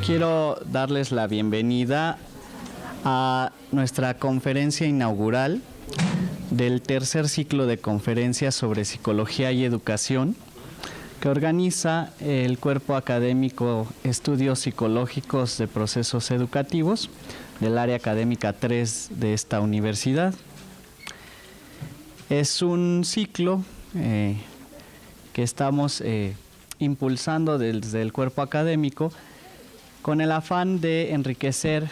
quiero darles la bienvenida a nuestra conferencia inaugural del tercer ciclo de conferencias sobre psicología y educación que organiza el Cuerpo Académico Estudios Psicológicos de Procesos Educativos del área académica 3 de esta universidad. Es un ciclo que estamos impulsando desde el cuerpo académico con el afán de enriquecer,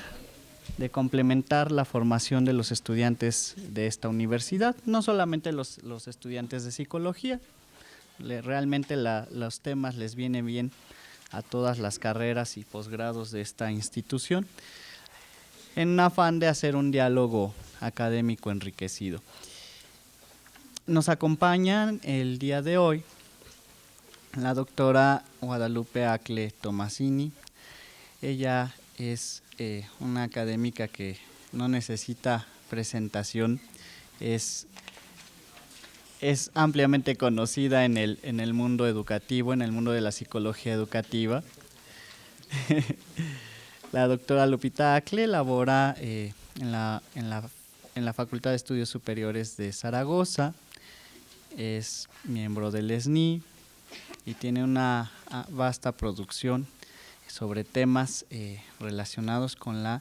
de complementar la formación de los estudiantes de esta universidad, no solamente los estudiantes de psicología. Realmente los temas les vienen bien a todas las carreras y posgrados de esta institución, en un afán de hacer un diálogo académico enriquecido. Nos acompañan el día de hoy la doctora Guadalupe Acle Tomasini. Ella es una académica que no necesita presentación, es ampliamente conocida en el mundo educativo, en el mundo de la psicología educativa. La doctora Lupita Acle labora en la Facultad de Estudios Superiores de Zaragoza, es miembro del SNI y tiene una vasta producción sobre temas relacionados con la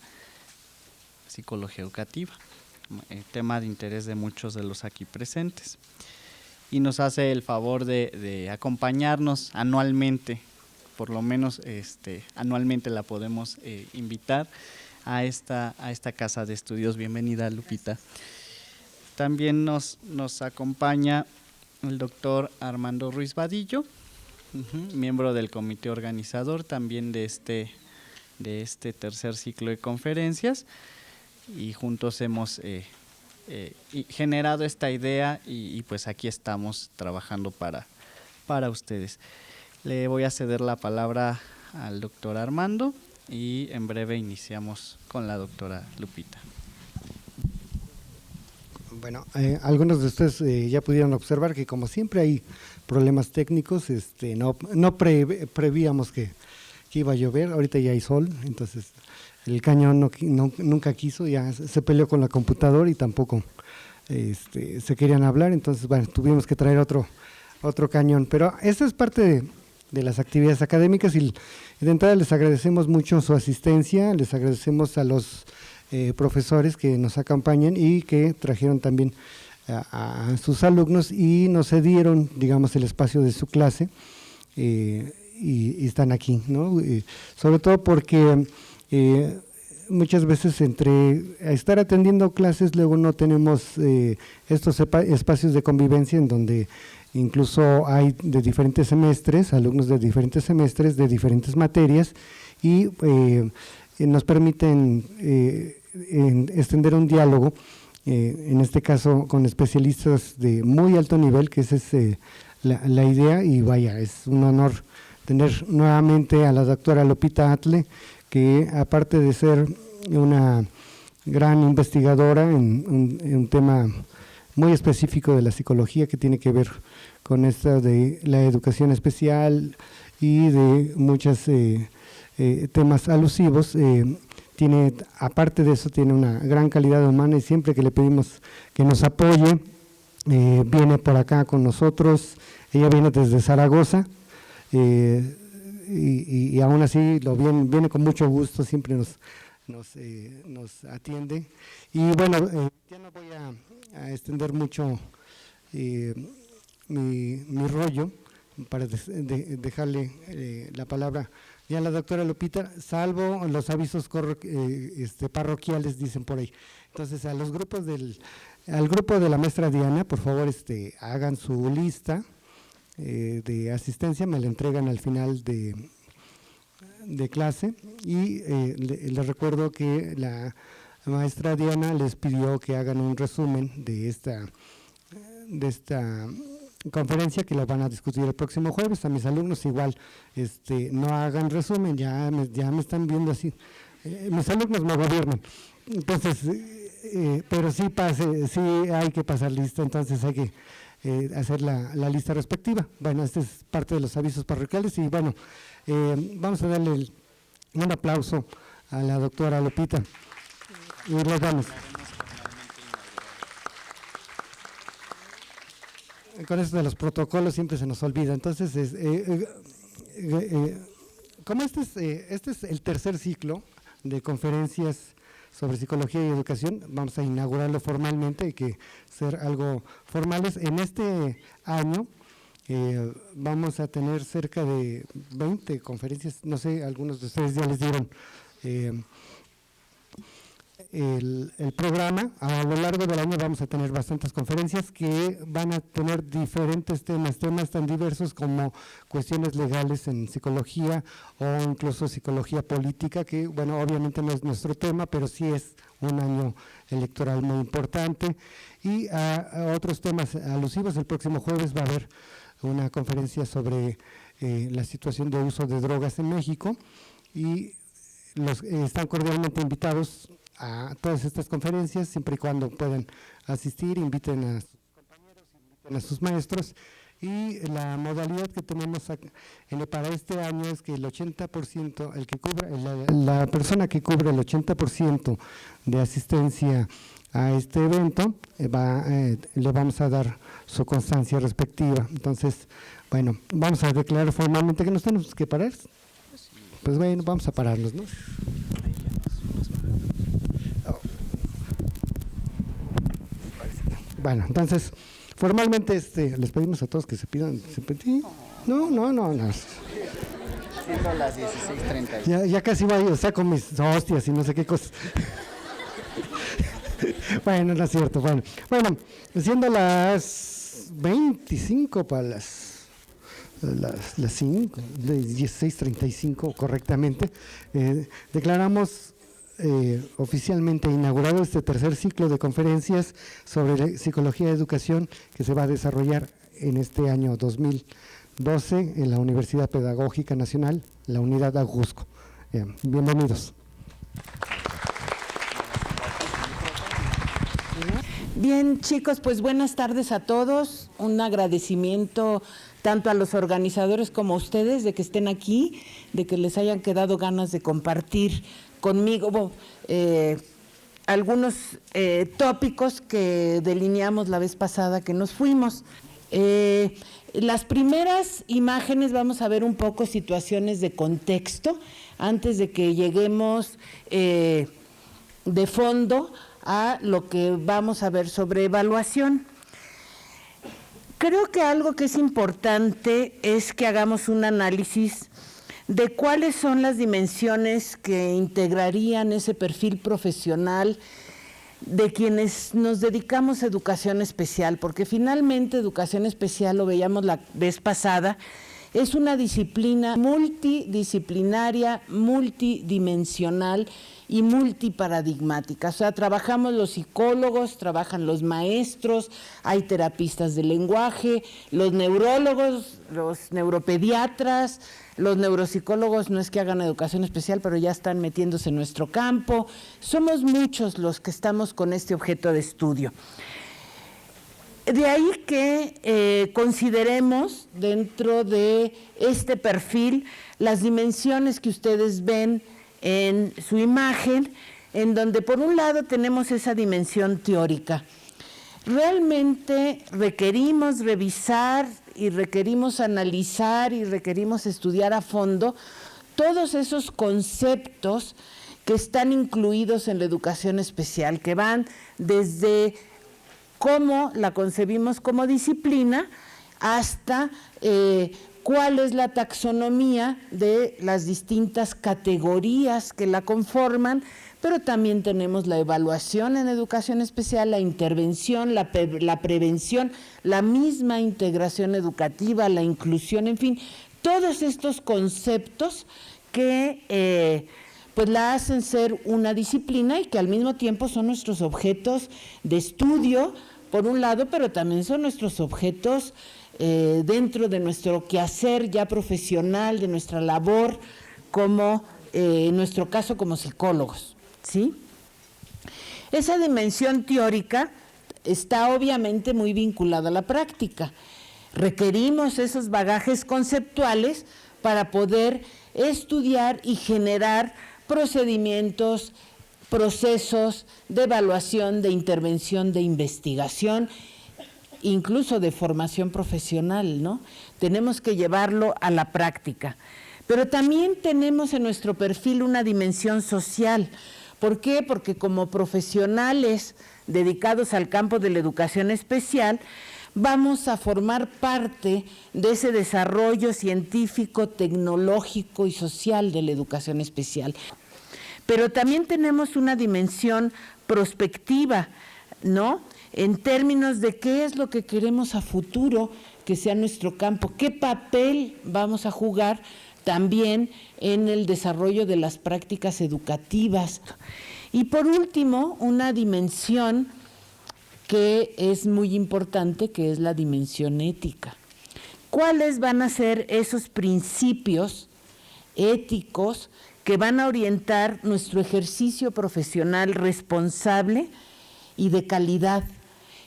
psicología educativa, tema de interés de muchos de los aquí presentes. Y nos hace el favor de acompañarnos anualmente, por lo menos anualmente la podemos invitar a esta casa de estudios. Bienvenida, Lupita. También nos acompaña el doctor Armando Ruiz Vadillo, miembro del comité organizador también de este tercer ciclo de conferencias, y juntos hemos generado esta idea y pues aquí estamos trabajando para ustedes. Le voy a ceder la palabra al doctor Armando y en breve iniciamos con la doctora Lupita. Bueno, algunos de ustedes ya pudieron observar que como siempre hay problemas técnicos, no prevíamos que iba a llover, ahorita ya hay sol, entonces el cañón nunca quiso, ya se peleó con la computadora y tampoco se querían hablar, entonces bueno, tuvimos que traer otro cañón, pero esta es parte de las actividades académicas y de entrada les agradecemos mucho su asistencia, les agradecemos a los profesores que nos acompañan y que trajeron también a sus alumnos y nos cedieron, digamos, el espacio de su clase y están aquí, ¿no? Sobre todo porque muchas veces entre estar atendiendo clases luego no tenemos estos espacios de convivencia en donde incluso hay de diferentes semestres, alumnos de diferentes semestres, de diferentes materias y nos permiten extender un diálogo, en este caso con especialistas de muy alto nivel, que esa es la idea, y vaya, es un honor tener nuevamente a la doctora Lupita Acle, que aparte de ser una gran investigadora en un tema muy específico de la psicología que tiene que ver con esta de la educación especial y de muchos temas alusivos, tiene, aparte de eso, tiene una gran calidad humana y siempre que le pedimos que nos apoye, viene por acá con nosotros. Ella viene desde Zaragoza y aún así viene con mucho gusto, siempre nos atiende. Y bueno, ya no voy a extender mucho mi rollo para dejarle la palabra ya la doctora Lupita, salvo los avisos parroquiales, dicen por ahí. Entonces, al grupo de la maestra Diana, por favor, hagan su lista de asistencia, me la entregan al final de clase y les recuerdo que la maestra Diana les pidió que hagan un resumen de esta conferencia que la van a discutir el próximo jueves. A mis alumnos igual, no hagan resumen, ya me están viendo así, mis alumnos me gobiernan, entonces, pero sí hay que pasar lista, entonces hay que hacer la lista respectiva. Bueno, esta es parte de los avisos parroquiales y bueno, vamos a darle Un aplauso a la doctora Lupita. Y les damos. Con esto de los protocolos siempre se nos olvida. Entonces, como este es el tercer ciclo de conferencias sobre psicología y educación, vamos a inaugurarlo formalmente, hay que ser algo formales. En este año vamos a tener cerca de 20 conferencias, no sé, algunos de ustedes ya les dieron el programa. A lo largo del año vamos a tener bastantes conferencias que van a tener diferentes temas tan diversos como cuestiones legales en psicología o incluso psicología política, que bueno, obviamente no es nuestro tema, pero sí es un año electoral muy importante, y a otros temas alusivos. El próximo jueves va a haber una conferencia sobre la situación de uso de drogas en México, y están cordialmente invitados a todas estas conferencias, siempre y cuando puedan asistir, inviten a sus compañeros, inviten a sus maestros. Y la modalidad que tenemos para este año es que el 80%, la persona que cubre el 80% de asistencia a este evento, le vamos a dar su constancia respectiva. Entonces, bueno, vamos a declarar formalmente que nos tenemos que parar. Pues bueno, vamos a pararnos, ¿no? Bueno, entonces, formalmente les pedimos a todos que se pidan. No. Siendo las 16:30. Ya casi voy, saco mis hostias y no sé qué cosas. Bueno, no es cierto. Bueno, siendo las 25 para las 5, 16:35 correctamente, declaramos oficialmente inaugurado este tercer ciclo de conferencias sobre psicología y educación que se va a desarrollar en este año 2012 en la Universidad Pedagógica Nacional, la Unidad Ajusco. Bienvenidos. Bien, chicos, pues buenas tardes a todos. Un agradecimiento tanto a los organizadores como a ustedes de que estén aquí, de que les hayan quedado ganas de compartir conmigo algunos tópicos que delineamos la vez pasada que nos fuimos. Las primeras imágenes vamos a ver un poco situaciones de contexto antes de que lleguemos de fondo a lo que vamos a ver sobre evaluación. Creo que algo que es importante es que hagamos un análisis de cuáles son las dimensiones que integrarían ese perfil profesional de quienes nos dedicamos a educación especial, porque finalmente educación especial, lo veíamos la vez pasada, es una disciplina multidisciplinaria, multidimensional y multiparadigmática. O sea, trabajamos los psicólogos, trabajan los maestros, hay terapistas de lenguaje, los neurólogos, los neuropediatras, los neuropsicólogos no es que hagan educación especial, pero ya están metiéndose en nuestro campo. Somos muchos los que estamos con este objeto de estudio. De ahí que consideremos dentro de este perfil las dimensiones que ustedes ven en su imagen, en donde por un lado tenemos esa dimensión teórica. Realmente requerimos revisar y requerimos analizar y requerimos estudiar a fondo todos esos conceptos que están incluidos en la educación especial, que van desde cómo la concebimos como disciplina hasta cuál es la taxonomía de las distintas categorías que la conforman, pero también tenemos la evaluación en educación especial, la intervención, la prevención, la misma integración educativa, la inclusión, en fin, todos estos conceptos que pues la hacen ser una disciplina y que al mismo tiempo son nuestros objetos de estudio, por un lado, pero también son nuestros objetos dentro de nuestro quehacer ya profesional, de nuestra labor como, en nuestro caso, como psicólogos, ¿sí? Esa dimensión teórica está obviamente muy vinculada a la práctica. Requerimos esos bagajes conceptuales para poder estudiar y generar procedimientos, procesos de evaluación, de intervención, de investigación, incluso de formación profesional, ¿no? Tenemos que llevarlo a la práctica. Pero también tenemos en nuestro perfil una dimensión social. ¿Por qué? Porque como profesionales dedicados al campo de la educación especial, vamos a formar parte de ese desarrollo científico, tecnológico y social de la educación especial. Pero también tenemos una dimensión prospectiva, ¿no? En términos de qué es lo que queremos a futuro que sea nuestro campo, qué papel vamos a jugar también en el desarrollo de las prácticas educativas. Y por último, una dimensión que es muy importante, que es la dimensión ética. ¿Cuáles van a ser esos principios éticos que van a orientar nuestro ejercicio profesional responsable y de calidad,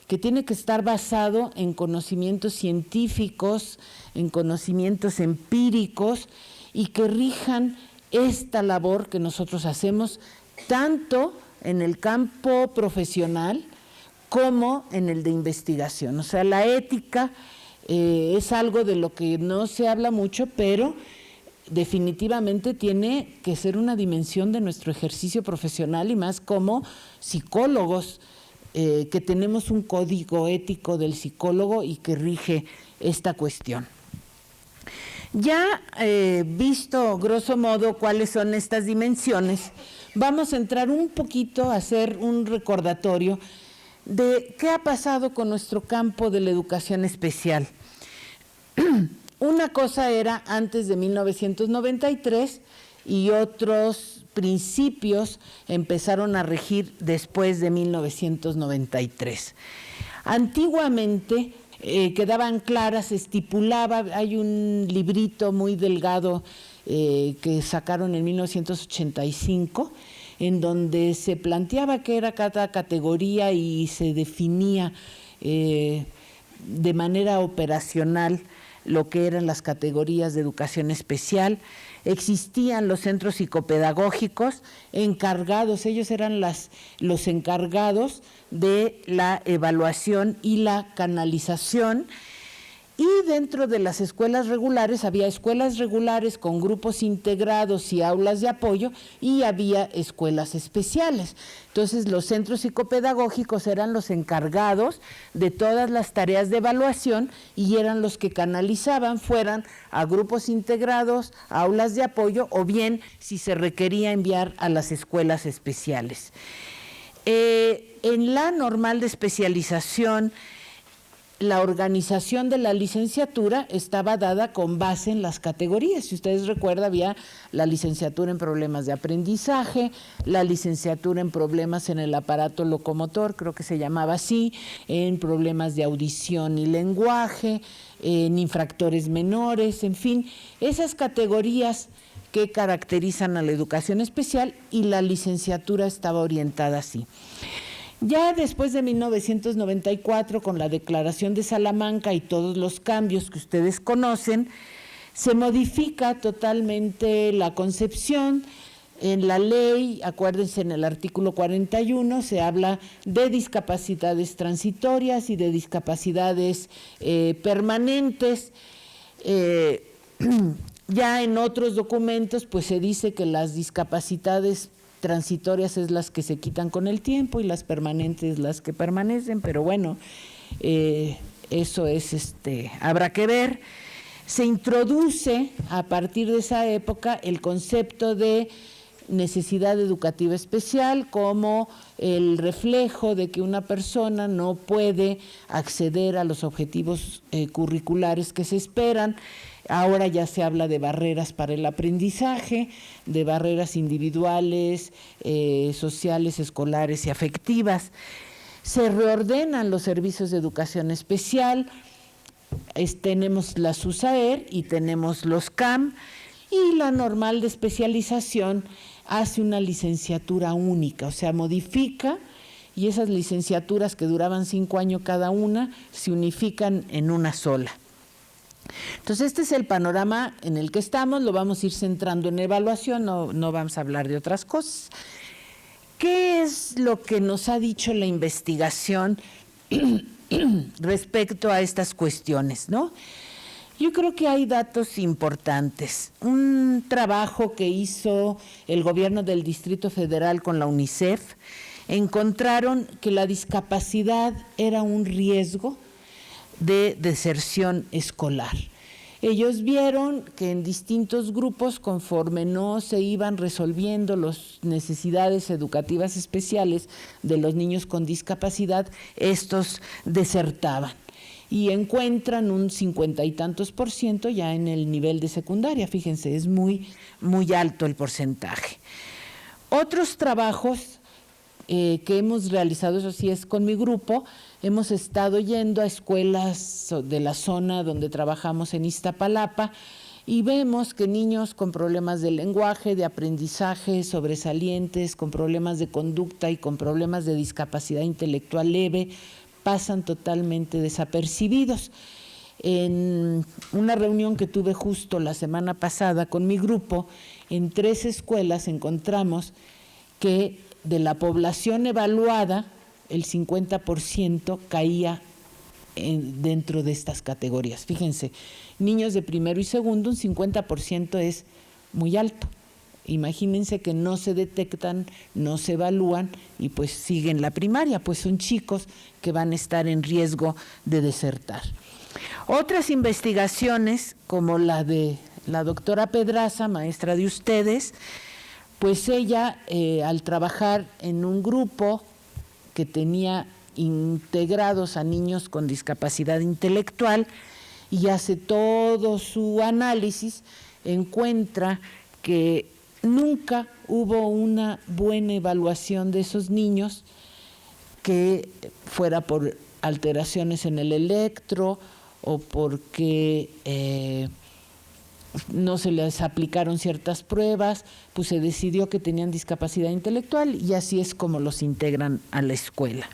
que tiene que estar basado en conocimientos científicos, en conocimientos empíricos y que rijan esta labor que nosotros hacemos tanto en el campo profesional como en el de investigación? O sea, la ética es algo de lo que no se habla mucho, pero definitivamente tiene que ser una dimensión de nuestro ejercicio profesional y más como psicólogos, que tenemos un código ético del psicólogo y que rige esta cuestión. Ya visto grosso modo cuáles son estas dimensiones, vamos a entrar un poquito a hacer un recordatorio de qué ha pasado con nuestro campo de la educación especial. Una cosa era antes de 1993 y otros principios empezaron a regir después de 1993. Antiguamente quedaban claras, se estipulaba, hay un librito muy delgado que sacaron en 1985, en donde se planteaba qué era cada categoría y se definía de manera operacional lo que eran las categorías de educación especial. Existían los centros psicopedagógicos encargados, ellos eran los encargados de la evaluación y la canalización. Y dentro de las escuelas regulares había escuelas regulares con grupos integrados y aulas de apoyo y había escuelas especiales. Entonces los centros psicopedagógicos eran los encargados de todas las tareas de evaluación y eran los que canalizaban, fueran a grupos integrados, a aulas de apoyo o bien si se requería enviar a las escuelas especiales. En la normal de especialización, la organización de la licenciatura estaba dada con base en las categorías. Si ustedes recuerdan, había la licenciatura en problemas de aprendizaje, la licenciatura en problemas en el aparato locomotor, creo que se llamaba así, en problemas de audición y lenguaje, en infractores menores, en fin, esas categorías que caracterizan a la educación especial, y la licenciatura estaba orientada así. Ya después de 1994, con la Declaración de Salamanca y todos los cambios que ustedes conocen, se modifica totalmente la concepción. En la ley, acuérdense, en el artículo 41 se habla de discapacidades transitorias y de discapacidades permanentes. Ya en otros documentos pues se dice que las discapacidades transitorias es las que se quitan con el tiempo y las permanentes las que permanecen, pero bueno, eso es, habrá que ver. Se introduce a partir de esa época el concepto de necesidad educativa especial como el reflejo de que una persona no puede acceder a los objetivos curriculares que se esperan. Ahora ya se habla de barreras para el aprendizaje, de barreras individuales, sociales, escolares y afectivas. Se reordenan los servicios de educación especial, tenemos la SUSAER y tenemos los CAM, y la normal de especialización hace una licenciatura única, o sea, modifica, y esas licenciaturas que duraban 5 años cada una se unifican en una sola. Entonces, este es el panorama en el que estamos, lo vamos a ir centrando en evaluación, no vamos a hablar de otras cosas. ¿Qué es lo que nos ha dicho la investigación respecto a estas cuestiones, no? Yo creo que hay datos importantes. Un trabajo que hizo el gobierno del Distrito Federal con la UNICEF, encontraron que la discapacidad era un riesgo de deserción escolar. Ellos vieron que en distintos grupos, conforme no se iban resolviendo las necesidades educativas especiales de los niños con discapacidad, estos desertaban. Y encuentran un 50 y tantos % ya en el nivel de secundaria. Fíjense, es muy, muy alto el porcentaje. Otros trabajos que hemos realizado, eso sí es con mi grupo, hemos estado yendo a escuelas de la zona donde trabajamos en Iztapalapa y vemos que niños con problemas de lenguaje, de aprendizaje, sobresalientes, con problemas de conducta y con problemas de discapacidad intelectual leve, pasan totalmente desapercibidos. En una reunión que tuve justo la semana pasada con mi grupo, en 3 escuelas encontramos que de la población evaluada, el 50% caía dentro de estas categorías. Fíjense, niños de primero y segundo, un 50% es muy alto. Imagínense que no se detectan, no se evalúan y pues siguen la primaria, pues son chicos que van a estar en riesgo de desertar. Otras investigaciones, como la de la doctora Pedraza, maestra de ustedes, pues ella al trabajar en un grupo que tenía integrados a niños con discapacidad intelectual y hace todo su análisis, encuentra que nunca hubo una buena evaluación de esos niños, que fuera por alteraciones en el electro o porque no se les aplicaron ciertas pruebas, pues se decidió que tenían discapacidad intelectual y así es como los integran a la escuela.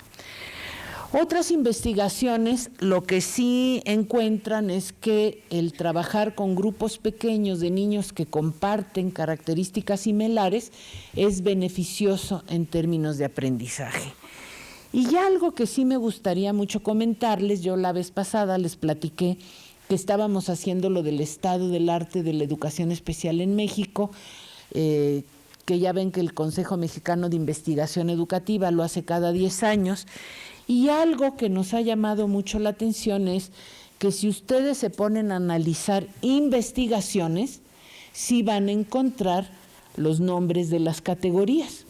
Otras investigaciones lo que sí encuentran es que el trabajar con grupos pequeños de niños que comparten características similares es beneficioso en términos de aprendizaje. Y ya algo que sí me gustaría mucho comentarles, yo la vez pasada les platiqué que estábamos haciendo lo del estado del arte de la educación especial en México, que ya ven que el Consejo Mexicano de Investigación Educativa lo hace cada 10 años, y algo que nos ha llamado mucho la atención es que si ustedes se ponen a analizar investigaciones, sí van a encontrar los nombres de las categorías,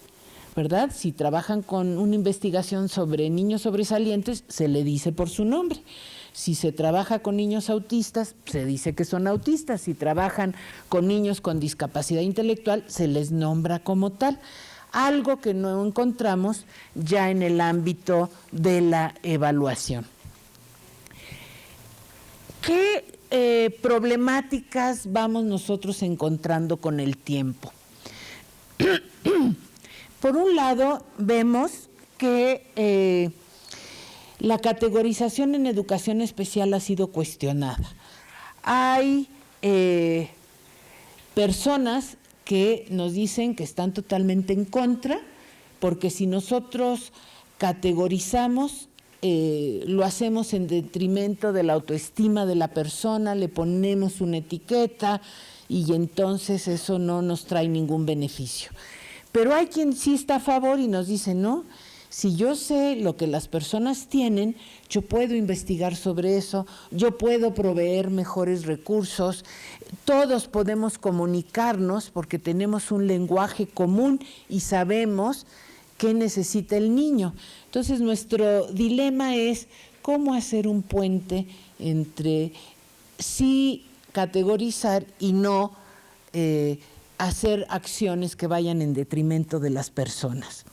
¿verdad? Si trabajan con una investigación sobre niños sobresalientes, se le dice por su nombre. Si se trabaja con niños autistas, se dice que son autistas. Si trabajan con niños con discapacidad intelectual, se les nombra como tal. Algo que no encontramos ya en el ámbito de la evaluación. ¿Qué problemáticas vamos nosotros encontrando con el tiempo? Por un lado, vemos que la categorización en educación especial ha sido cuestionada. Hay personas que nos dicen que están totalmente en contra, porque si nosotros categorizamos, lo hacemos en detrimento de la autoestima de la persona, le ponemos una etiqueta y entonces eso no nos trae ningún beneficio. Pero hay quien sí está a favor y nos dice, no, si yo sé lo que las personas tienen, yo puedo investigar sobre eso, yo puedo proveer mejores recursos, todos podemos comunicarnos porque tenemos un lenguaje común y sabemos qué necesita el niño. Entonces nuestro dilema es cómo hacer un puente entre sí categorizar y no hacer acciones que vayan en detrimento de las personas.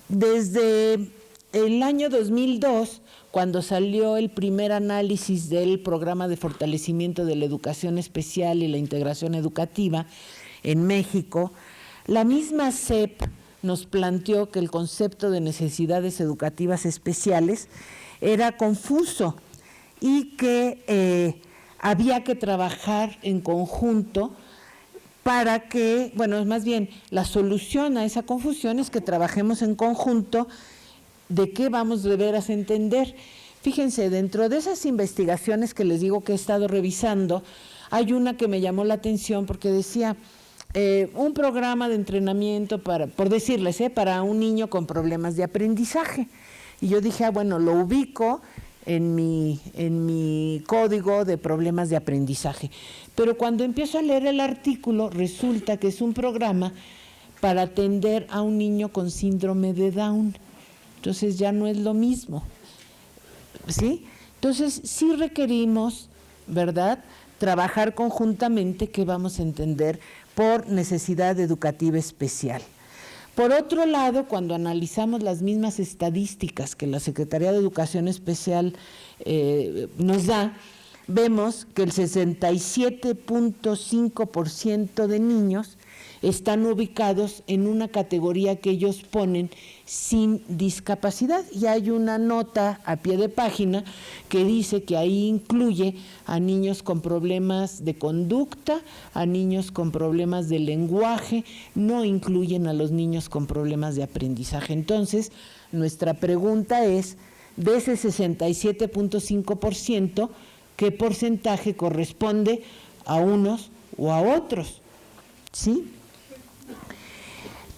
Desde el año 2002, cuando salió el primer análisis del programa de fortalecimiento de la educación especial y la integración educativa en México, la misma SEP nos planteó que el concepto de necesidades educativas especiales era confuso y que había que trabajar en conjunto para que, bueno, más bien la solución a esa confusión es que trabajemos en conjunto de qué vamos de veras a entender. Fíjense, dentro de esas investigaciones que les digo que he estado revisando, hay una que me llamó la atención porque decía un programa de entrenamiento por decirles, para un niño con problemas de aprendizaje. Y yo dije, bueno, lo ubico en mi código de problemas de aprendizaje. Pero cuando empiezo a leer el artículo, resulta que es un programa para atender a un niño con síndrome de Down. Entonces ya no es lo mismo, ¿sí? Entonces sí requerimos, ¿verdad?, trabajar conjuntamente qué vamos a entender por necesidad educativa especial. Por otro lado, cuando analizamos las mismas estadísticas que la Secretaría de Educación Especial nos da, vemos que el 67.5% de niños están ubicados en una categoría que ellos ponen sin discapacidad. Y hay una nota a pie de página que dice que ahí incluye a niños con problemas de conducta, a niños con problemas de lenguaje, no incluyen a los niños con problemas de aprendizaje. Entonces, nuestra pregunta es, de ese 67.5%, ¿qué porcentaje corresponde a unos o a otros? ¿Sí?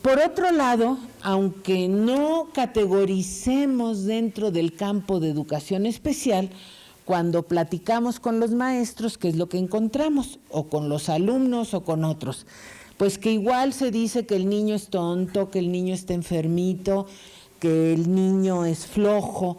Por otro lado, aunque no categoricemos dentro del campo de educación especial, cuando platicamos con los maestros, ¿qué es lo que encontramos? O con los alumnos o con otros. Pues que igual se dice que el niño es tonto, que el niño está enfermito, que el niño es flojo,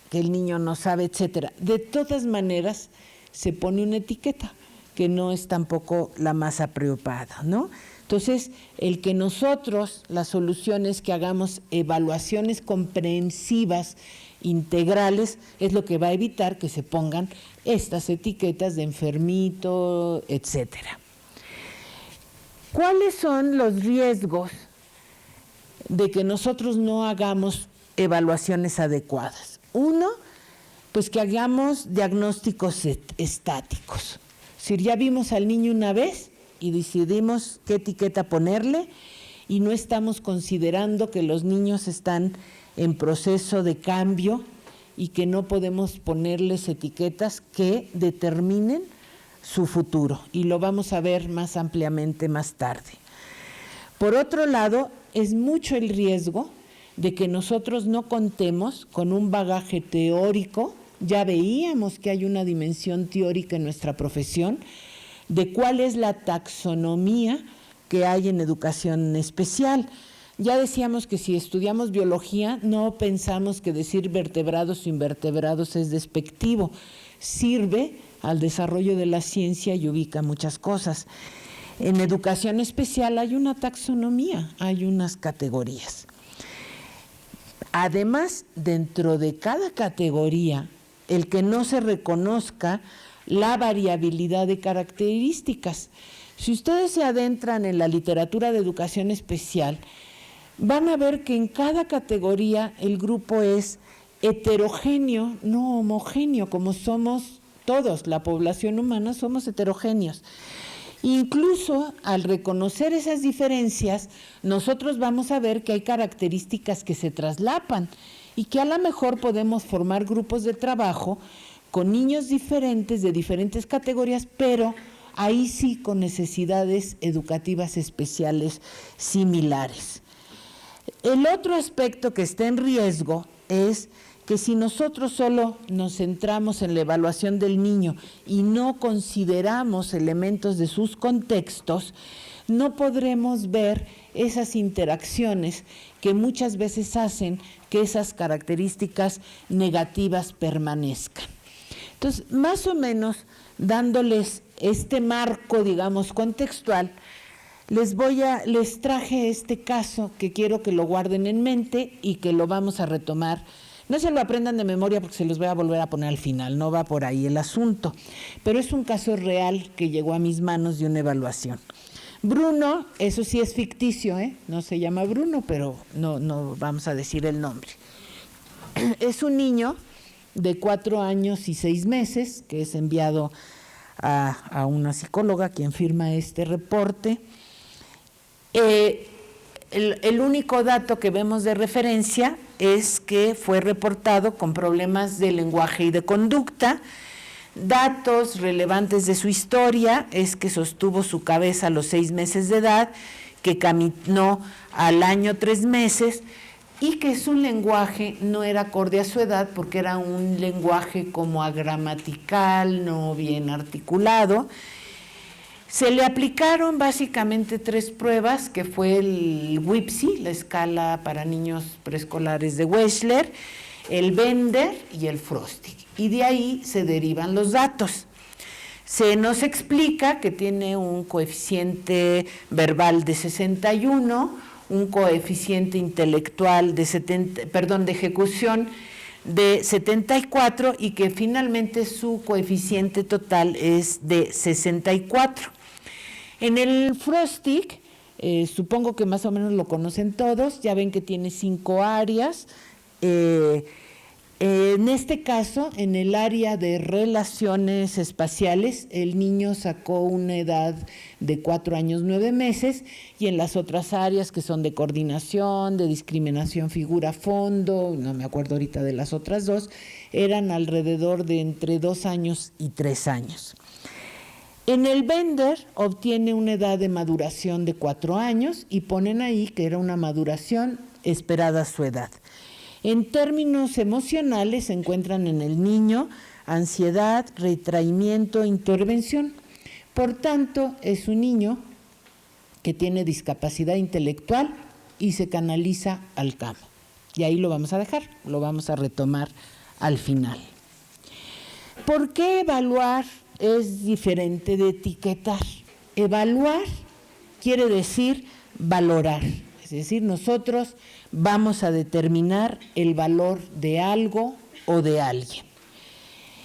que el niño no sabe, etcétera. De todas maneras, se pone una etiqueta que no es tampoco la más apropiada, ¿no? Entonces, el que nosotros, la solución es que hagamos evaluaciones comprensivas, integrales, es lo que va a evitar que se pongan estas etiquetas de enfermito, etcétera. ¿Cuáles son los riesgos de que nosotros no hagamos evaluaciones adecuadas? Uno, pues que hagamos diagnósticos estáticos. Si ya vimos al niño una vez y decidimos qué etiqueta ponerle y no estamos considerando que los niños están en proceso de cambio y que no podemos ponerles etiquetas que determinen su futuro, y lo vamos a ver más ampliamente más tarde. Por otro lado, es mucho el riesgo de que nosotros no contemos con un bagaje teórico. Ya veíamos que hay una dimensión teórica en nuestra profesión de cuál es la taxonomía que hay en educación especial. Ya decíamos que si estudiamos biología no pensamos que decir vertebrados o invertebrados es despectivo, sirve al desarrollo de la ciencia y ubica muchas cosas. En educación especial hay una taxonomía, hay unas categorías. Además, dentro de cada categoría, el que no se reconozca la variabilidad de características. Si ustedes se adentran en la literatura de educación especial, van a ver que en cada categoría el grupo es heterogéneo, no homogéneo, como somos todos, la población humana somos heterogéneos. Incluso al reconocer esas diferencias, nosotros vamos a ver que hay características que se traslapan y que a lo mejor podemos formar grupos de trabajo con niños diferentes, de diferentes categorías, pero ahí sí con necesidades educativas especiales similares. El otro aspecto que está en riesgo es que si nosotros solo nos centramos en la evaluación del niño y no consideramos elementos de sus contextos, no podremos ver esas interacciones que muchas veces hacen que esas características negativas permanezcan. Entonces, más o menos, dándoles este marco, digamos, contextual, les traje este caso que quiero que lo guarden en mente y que lo vamos a retomar. No se lo aprendan de memoria porque se los voy a volver a poner al final, no va por ahí el asunto, pero es un caso real que llegó a mis manos de una evaluación. Bruno, eso sí es ficticio, no se llama Bruno, pero no vamos a decir el nombre. Es un niño de 4 años y 6 meses, que es enviado a una psicóloga quien firma este reporte. El único dato que vemos de referencia es que fue reportado con problemas de lenguaje y de conducta. Datos relevantes de su historia es que sostuvo su cabeza a los 6 meses de edad, que caminó al año 3 meses y que su lenguaje no era acorde a su edad porque era un lenguaje como agramatical, no bien articulado. Se le aplicaron básicamente 3 pruebas, que fue el WIPSI, la escala para niños preescolares de Wechsler, el Bender y el Frostig, y de ahí se derivan los datos. Se nos explica que tiene un coeficiente verbal de 61, un coeficiente intelectual de ejecución de 74 y que finalmente su coeficiente total es de 64. En el Frostig, supongo que más o menos lo conocen todos, ya ven que tiene 5 áreas. En este caso, en el área de relaciones espaciales, el niño sacó una edad de 4 años 9 meses, y en las otras áreas que son de coordinación, de discriminación figura-fondo, no me acuerdo ahorita de las otras 2, eran alrededor de entre 2 años y 3 años. En el Bender obtiene una edad de maduración de 4 años y ponen ahí que era una maduración esperada a su edad. En términos emocionales se encuentran en el niño ansiedad, retraimiento, intervención. Por tanto, es un niño que tiene discapacidad intelectual y se canaliza al campo. Y ahí lo vamos a dejar, lo vamos a retomar al final. ¿Por qué evaluar es diferente de etiquetar? Evaluar quiere decir valorar, es decir, nosotros vamos a determinar el valor de algo o de alguien.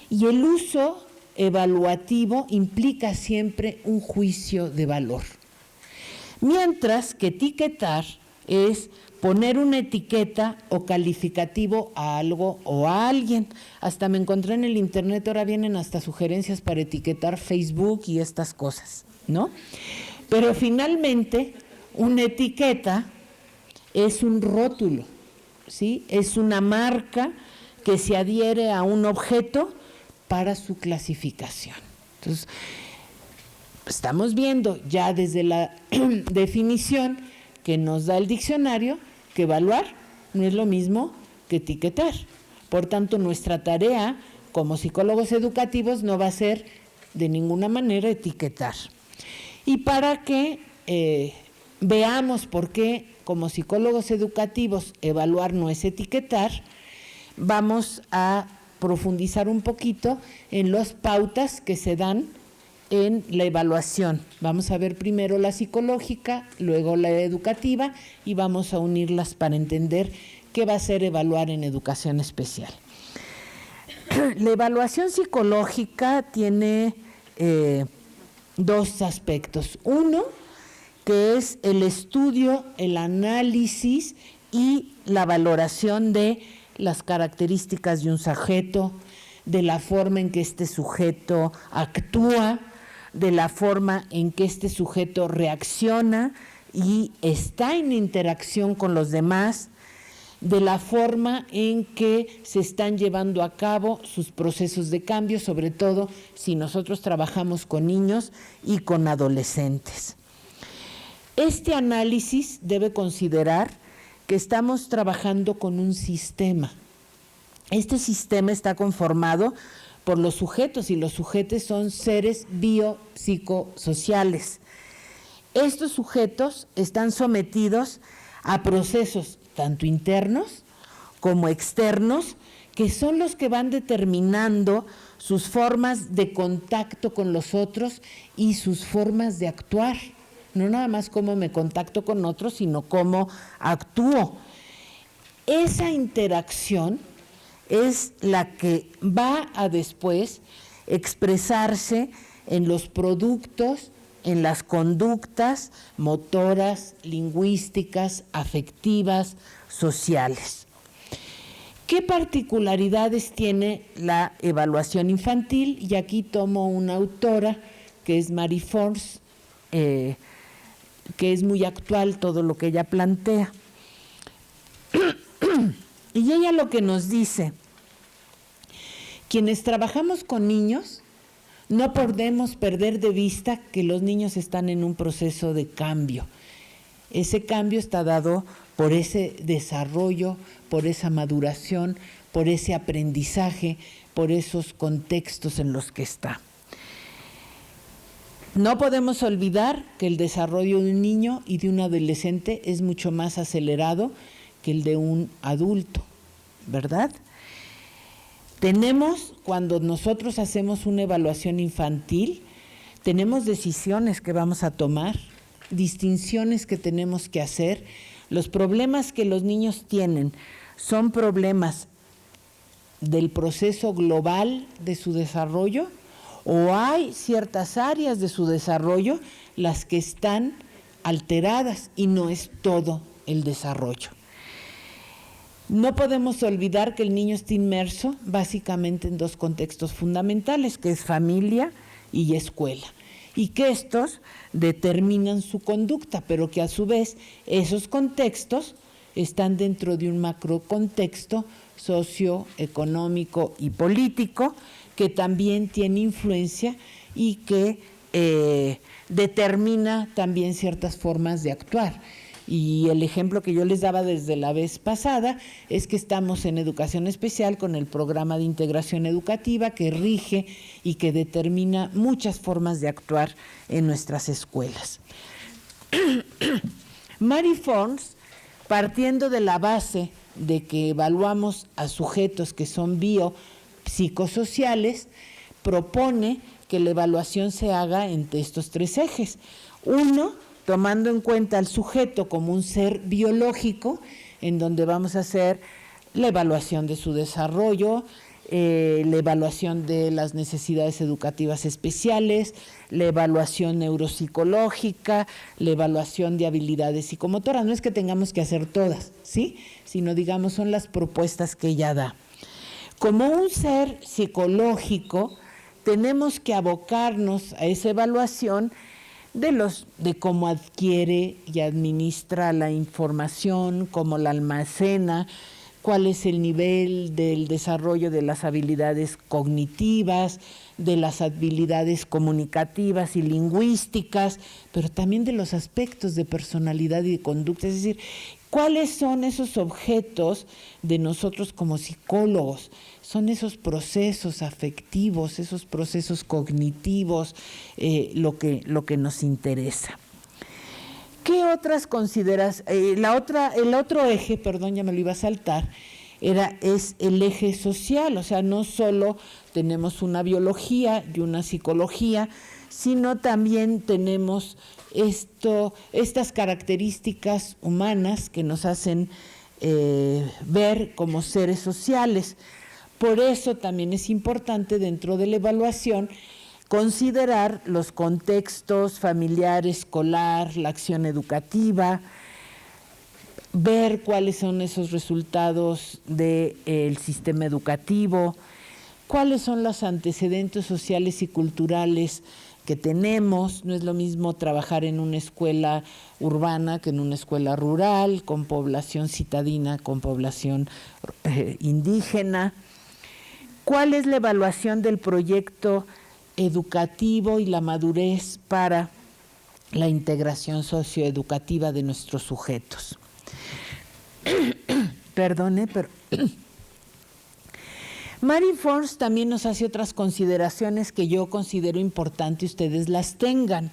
Y el uso evaluativo implica siempre un juicio de valor. Mientras que etiquetar es poner una etiqueta o calificativo a algo o a alguien. Hasta me encontré en el internet, ahora vienen hasta sugerencias para etiquetar Facebook y estas cosas, ¿no? Pero finalmente, una etiqueta es un rótulo, ¿sí? Es una marca que se adhiere a un objeto para su clasificación. Entonces, estamos viendo ya desde la definición que nos da el diccionario que evaluar no es lo mismo que etiquetar. Por tanto, nuestra tarea como psicólogos educativos no va a ser de ninguna manera etiquetar. Y para que veamos por qué como psicólogos educativos evaluar no es etiquetar, vamos a profundizar un poquito en las pautas que se dan en la evaluación. Vamos a ver primero la psicológica, luego la educativa y vamos a unirlas para entender qué va a ser evaluar en educación especial. La evaluación psicológica tiene 2 aspectos. Uno, que es el estudio, el análisis y la valoración de las características de un sujeto, de la forma en que este sujeto actúa, de la forma en que este sujeto reacciona y está en interacción con los demás, de la forma en que se están llevando a cabo sus procesos de cambio, sobre todo si nosotros trabajamos con niños y con adolescentes. Este análisis debe considerar que estamos trabajando con un sistema. Este sistema está conformado por los sujetos y los sujetos son seres biopsicosociales. Estos sujetos están sometidos a procesos tanto internos como externos, que son los que van determinando sus formas de contacto con los otros y sus formas de actuar. No nada más cómo me contacto con otros, sino cómo actúo. Esa interacción es la que va a después expresarse en los productos, en las conductas motoras, lingüísticas, afectivas, sociales. ¿Qué particularidades tiene la evaluación infantil? Y aquí tomo una autora que es Mary Force, que es muy actual todo lo que ella plantea. Y ella lo que nos dice: quienes trabajamos con niños no podemos perder de vista que los niños están en un proceso de cambio. Ese cambio está dado por ese desarrollo, por esa maduración, por ese aprendizaje, por esos contextos en los que está. No podemos olvidar que el desarrollo de un niño y de un adolescente es mucho más acelerado que el de un adulto, ¿verdad? Cuando nosotros hacemos una evaluación infantil, tenemos decisiones que vamos a tomar, distinciones que tenemos que hacer. Los problemas que los niños tienen son problemas del proceso global de su desarrollo, o hay ciertas áreas de su desarrollo las que están alteradas y no es todo el desarrollo. No podemos olvidar que el niño está inmerso básicamente en dos contextos fundamentales, que es familia y escuela, y que estos determinan su conducta, pero que a su vez esos contextos están dentro de un macrocontexto socioeconómico y político que también tiene influencia y que determina también ciertas formas de actuar. Y el ejemplo que yo les daba desde la vez pasada es que estamos en educación especial con el programa de integración educativa que rige y que determina muchas formas de actuar en nuestras escuelas. Mary Force, partiendo de la base de que evaluamos a sujetos que son biopsicosociales, propone que la evaluación se haga entre estos tres ejes. Uno, tomando en cuenta al sujeto como un ser biológico, en donde vamos a hacer la evaluación de su desarrollo, la evaluación de las necesidades educativas especiales, la evaluación neuropsicológica, la evaluación de habilidades psicomotoras. No es que tengamos que hacer todas, ¿sí? Sino, digamos, son las propuestas que ella da. Como un ser psicológico, tenemos que abocarnos a esa evaluación de cómo adquiere y administra la información, cómo la almacena, cuál es el nivel del desarrollo de las habilidades cognitivas, de las habilidades comunicativas y lingüísticas, pero también de los aspectos de personalidad y de conducta, es decir, cuáles son esos objetos de nosotros como psicólogos. Son esos procesos afectivos, esos procesos cognitivos, lo que nos interesa. ¿Qué otras consideras? El otro eje, perdón, ya me lo iba a saltar, es el eje social. O sea, no solo tenemos una biología y una psicología, sino también tenemos estas características humanas que nos hacen ver como seres sociales. Por eso también es importante dentro de la evaluación considerar los contextos familiar, escolar, la acción educativa, ver cuáles son esos resultados del sistema educativo, cuáles son los antecedentes sociales y culturales que tenemos. No es lo mismo trabajar en una escuela urbana que en una escuela rural, con población citadina, con población indígena. ¿Cuál es la evaluación del proyecto educativo y la madurez para la integración socioeducativa de nuestros sujetos? Perdone, pero Mary Force también nos hace otras consideraciones que yo considero importante ustedes las tengan.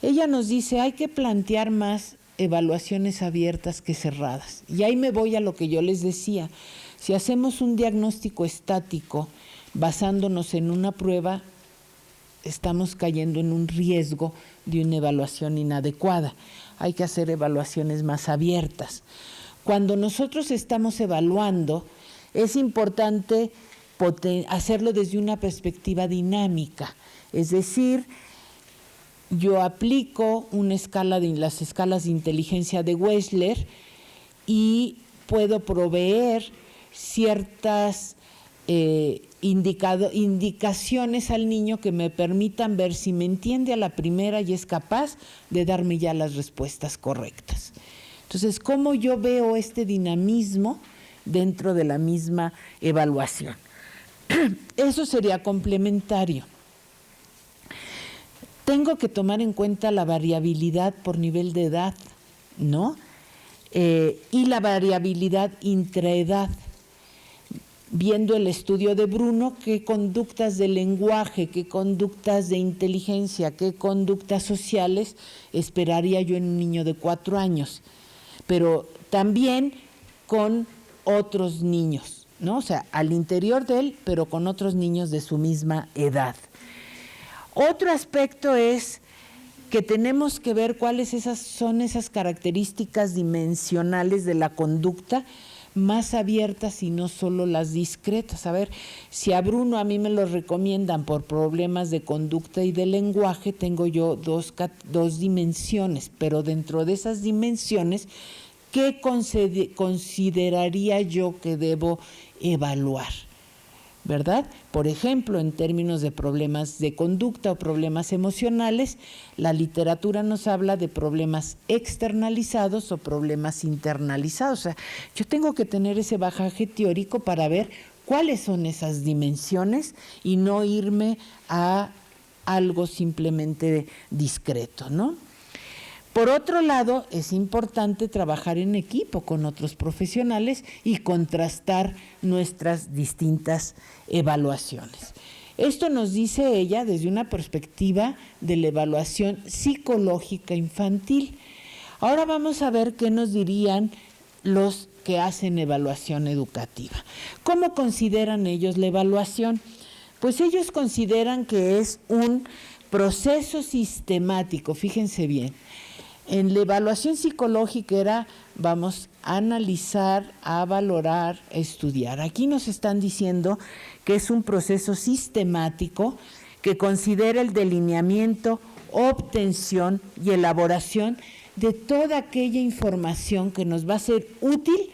Ella nos dice, hay que plantear más evaluaciones abiertas que cerradas. Y ahí me voy a lo que yo les decía. Si hacemos un diagnóstico estático basándonos en una prueba, estamos cayendo en un riesgo de una evaluación inadecuada. Hay que hacer evaluaciones más abiertas. Cuando nosotros estamos evaluando, es importante hacerlo desde una perspectiva dinámica. Es decir, yo aplico las escalas de inteligencia de Wechsler y puedo proveer ciertas indicaciones al niño que me permitan ver si me entiende a la primera y es capaz de darme ya las respuestas correctas. Entonces, ¿cómo yo veo este dinamismo dentro de la misma evaluación? Eso sería complementario. Tengo que tomar en cuenta la variabilidad por nivel de edad, ¿no? Y la variabilidad intraedad. Viendo el estudio de Bruno, qué conductas de lenguaje, qué conductas de inteligencia, qué conductas sociales esperaría yo en un niño de 4 años, pero también con otros niños, ¿no? O sea, al interior de él, pero con otros niños de su misma edad. Otro aspecto es que tenemos que ver cuáles son esas características dimensionales de la conducta más abiertas y no solo las discretas. A ver, si a Bruno a mí me lo recomiendan por problemas de conducta y de lenguaje, tengo yo dos dimensiones, pero dentro de esas dimensiones, ¿qué consideraría yo que debo evaluar? ¿Verdad? Por ejemplo, en términos de problemas de conducta o problemas emocionales, la literatura nos habla de problemas externalizados o problemas internalizados. O sea, yo tengo que tener ese bagaje teórico para ver cuáles son esas dimensiones y no irme a algo simplemente discreto, ¿no? Por otro lado, es importante trabajar en equipo con otros profesionales y contrastar nuestras distintas evaluaciones. Esto nos dice ella desde una perspectiva de la evaluación psicológica infantil. Ahora vamos a ver qué nos dirían los que hacen evaluación educativa. ¿Cómo consideran ellos la evaluación? Pues ellos consideran que es un proceso sistemático, fíjense bien. En la evaluación psicológica era, vamos a analizar, a valorar, a estudiar. Aquí nos están diciendo que es un proceso sistemático que considera el delineamiento, obtención y elaboración de toda aquella información que nos va a ser útil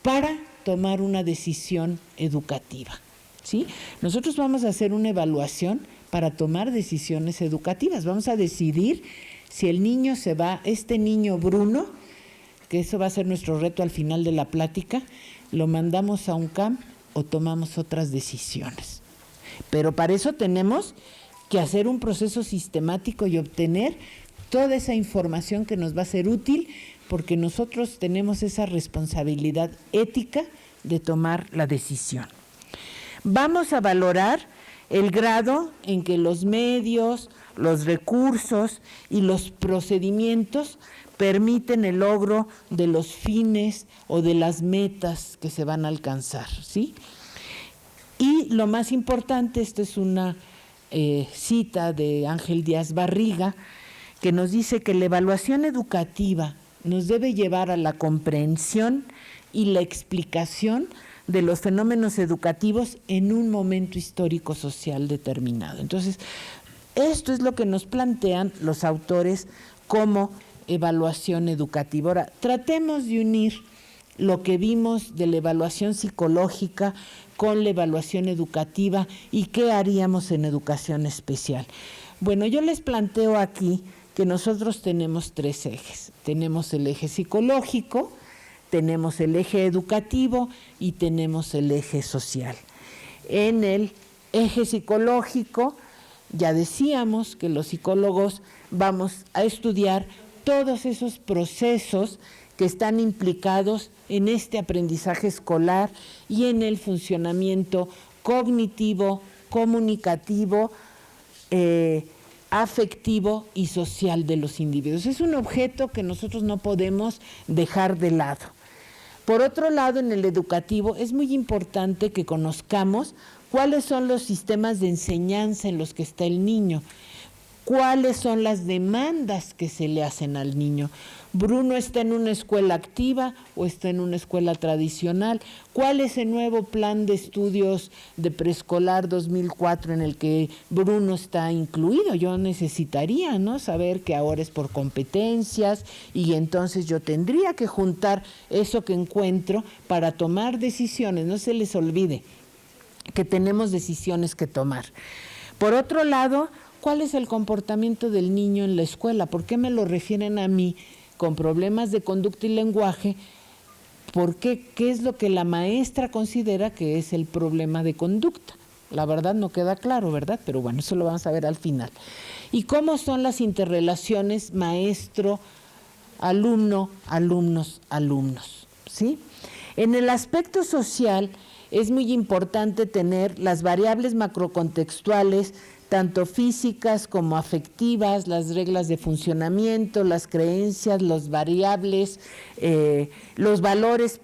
para tomar una decisión educativa, ¿sí? Nosotros vamos a hacer una evaluación para tomar decisiones educativas. Vamos a decidir si el niño se va, este niño Bruno, que eso va a ser nuestro reto al final de la plática, lo mandamos a un camp o tomamos otras decisiones. Pero para eso tenemos que hacer un proceso sistemático y obtener toda esa información que nos va a ser útil, porque nosotros tenemos esa responsabilidad ética de tomar la decisión. Vamos a valorar el grado en que los medios, los recursos y los procedimientos permiten el logro de los fines o de las metas que se van a alcanzar, ¿sí? Y lo más importante, esto es una cita de Ángel Díaz Barriga, que nos dice que la evaluación educativa nos debe llevar a la comprensión y la explicación de los fenómenos educativos en un momento histórico social determinado. Entonces, esto es lo que nos plantean los autores como evaluación educativa. Ahora, tratemos de unir lo que vimos de la evaluación psicológica con la evaluación educativa y qué haríamos en educación especial. Bueno, yo les planteo aquí que nosotros tenemos 3 ejes. Tenemos el eje psicológico, tenemos el eje educativo y tenemos el eje social. En el eje psicológico, ya decíamos que los psicólogos vamos a estudiar todos esos procesos que están implicados en este aprendizaje escolar y en el funcionamiento cognitivo, comunicativo, afectivo y social de los individuos. Es un objeto que nosotros no podemos dejar de lado. Por otro lado, en el educativo es muy importante que conozcamos cuáles son los sistemas de enseñanza en los que está el niño. cuáles son las demandas que se le hacen al niño. Bruno está en una escuela activa o está en una escuela tradicional. ¿Cuál es el nuevo plan de estudios de preescolar 2004 en el que Bruno está incluido? Yo necesitaría, ¿no?, saber que ahora es por competencias y entonces yo tendría que juntar eso que encuentro para tomar decisiones. No se les olvide que tenemos decisiones que tomar. Por otro lado, ¿cuál es el comportamiento del niño en la escuela? ¿Por qué me lo refieren a mí con problemas de conducta y lenguaje? ¿Por qué? ¿Qué es lo que la maestra considera que es el problema de conducta? La verdad no queda claro, ¿verdad? Pero bueno, eso lo vamos a ver al final. ¿Y cómo son las interrelaciones maestro, alumno, alumnos, alumnos? ¿Sí? En el aspecto social es muy importante tener las variables macrocontextuales, tanto físicas como afectivas, las reglas de funcionamiento, las creencias, los variables, los valores,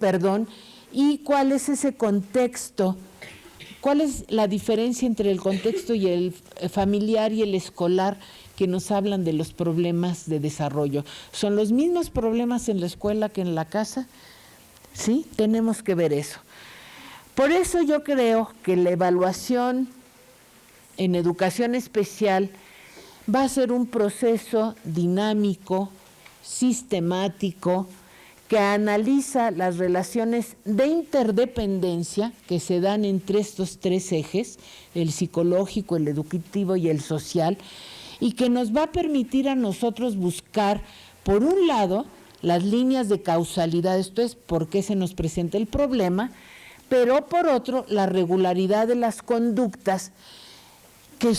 y cuál es ese contexto, cuál es la diferencia entre el contexto y el familiar y el escolar que nos hablan de los problemas de desarrollo. ¿Son los mismos problemas en la escuela que en la casa? Sí, tenemos que ver eso. Por eso yo creo que la evaluación en educación especial va a ser un proceso dinámico, sistemático, que analiza las relaciones de interdependencia que se dan entre estos tres ejes, el psicológico, el educativo y el social, y que nos va a permitir a nosotros buscar, por un lado, las líneas de causalidad, esto es, por qué se nos presenta el problema, pero por otro, la regularidad de las conductas, que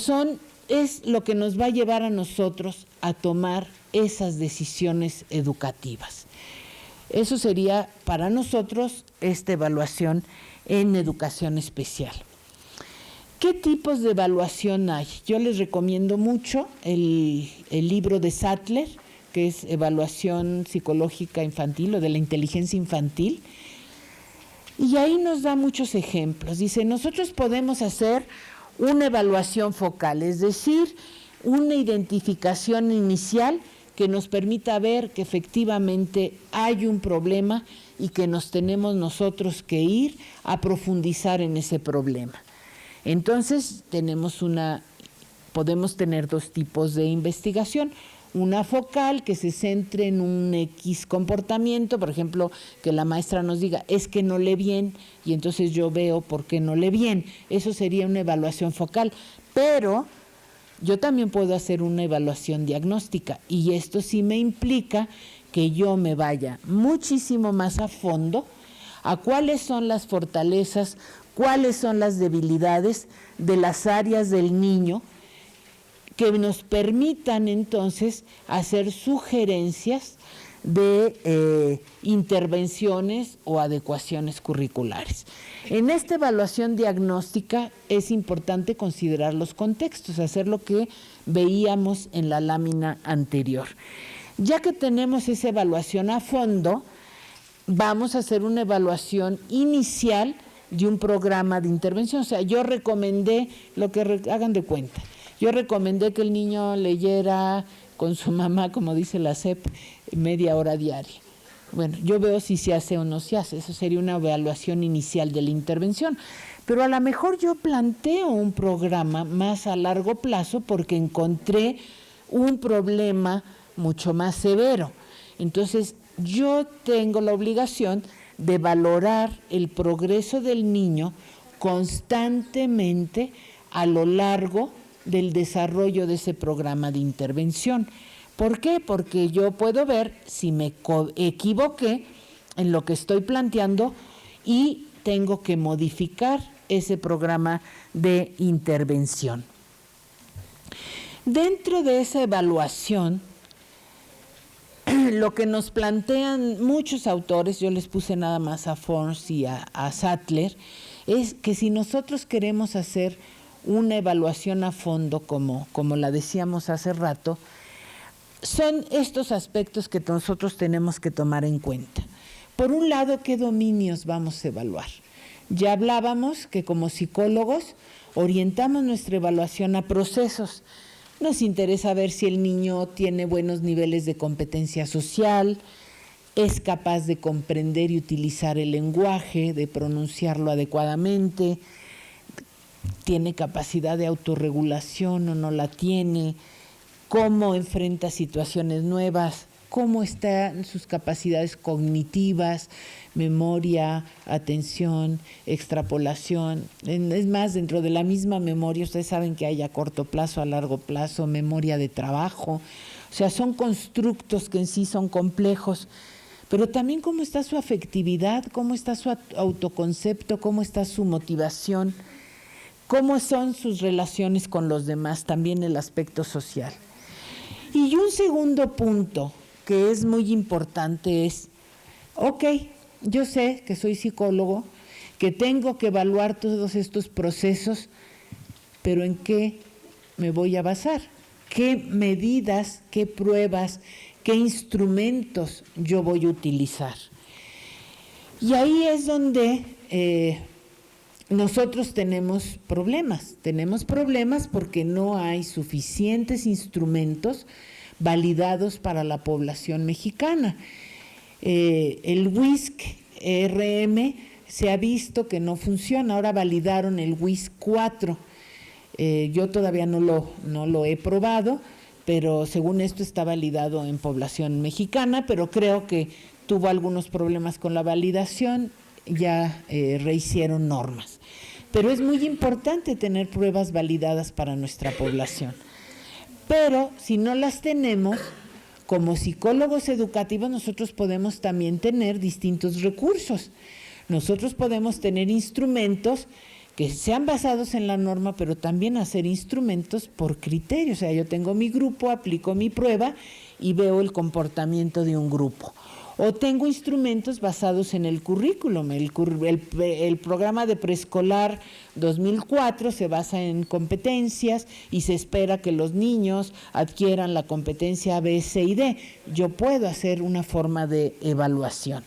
es lo que nos va a llevar a nosotros a tomar esas decisiones educativas. Eso sería para nosotros esta evaluación en educación especial. ¿Qué tipos de evaluación hay? Yo les recomiendo mucho el libro de Sattler, que es Evaluación Psicológica Infantil o de la Inteligencia Infantil, y ahí nos da muchos ejemplos. Dice, nosotros podemos hacer una evaluación focal, es decir, una identificación inicial que nos permita ver que efectivamente hay un problema y que nos tenemos nosotros que ir a profundizar en ese problema. Entonces, podemos tener dos tipos de investigación. Una focal que se centre en un X comportamiento, por ejemplo, que la maestra nos diga, es que no lee bien, y entonces yo veo por qué no lee bien. Eso sería una evaluación focal, pero yo también puedo hacer una evaluación diagnóstica, y esto sí me implica que yo me vaya muchísimo más a fondo a cuáles son las fortalezas, cuáles son las debilidades de las áreas del niño, que nos permitan entonces hacer sugerencias de intervenciones o adecuaciones curriculares. En esta evaluación diagnóstica es importante considerar los contextos, hacer lo que veíamos en la lámina anterior. Ya que tenemos esa evaluación a fondo, vamos a hacer una evaluación inicial de un programa de intervención. O sea, yo recomendé hagan de cuenta. Yo recomendé que el niño leyera con su mamá, como dice la SEP, media hora diaria. Bueno, yo veo si se hace o no se hace. Eso sería una evaluación inicial de la intervención. Pero a lo mejor yo planteo un programa más a largo plazo porque encontré un problema mucho más severo. Entonces, yo tengo la obligación de valorar el progreso del niño constantemente a lo largo del desarrollo de ese programa de intervención. ¿Por qué? Porque yo puedo ver si me equivoqué en lo que estoy planteando y tengo que modificar ese programa de intervención. Dentro de esa evaluación, lo que nos plantean muchos autores, yo les puse nada más a Forns y a Sattler, es que si nosotros queremos hacer una evaluación a fondo, como la decíamos hace rato, son estos aspectos que nosotros tenemos que tomar en cuenta. Por un lado, ¿qué dominios vamos a evaluar? Ya hablábamos que como psicólogos orientamos nuestra evaluación a procesos. Nos interesa ver si el niño tiene buenos niveles de competencia social, es capaz de comprender y utilizar el lenguaje, de pronunciarlo adecuadamente, tiene capacidad de autorregulación o no la tiene, cómo enfrenta situaciones nuevas, cómo están sus capacidades cognitivas, memoria, atención, extrapolación. Es más, dentro de la misma memoria, ustedes saben que hay a corto plazo, a largo plazo, memoria de trabajo. O sea, son constructos que en sí son complejos, pero también cómo está su afectividad, cómo está su autoconcepto, cómo está su motivación, cómo son sus relaciones con los demás, también el aspecto social. Y un segundo punto que es muy importante es, ok, yo sé que soy psicólogo, que tengo que evaluar todos estos procesos, pero ¿en qué me voy a basar? ¿Qué medidas, qué pruebas, qué instrumentos yo voy a utilizar? Y ahí es donde nosotros tenemos problemas porque no hay suficientes instrumentos validados para la población mexicana. El WISC-RM se ha visto que no funciona, ahora validaron el WISC-4, yo todavía no lo he probado, pero según esto está validado en población mexicana, pero creo que tuvo algunos problemas con la validación, ya rehicieron normas. Pero es muy importante tener pruebas validadas para nuestra población. Pero si no las tenemos, como psicólogos educativos nosotros podemos también tener distintos recursos. Nosotros podemos tener instrumentos que sean basados en la norma, pero también hacer instrumentos por criterio. O sea, yo tengo mi grupo, aplico mi prueba y veo el comportamiento de un grupo. O tengo instrumentos basados en el currículum. El programa de preescolar 2004 se basa en competencias y se espera que los niños adquieran la competencia B, C y D. Yo puedo hacer una forma de evaluación.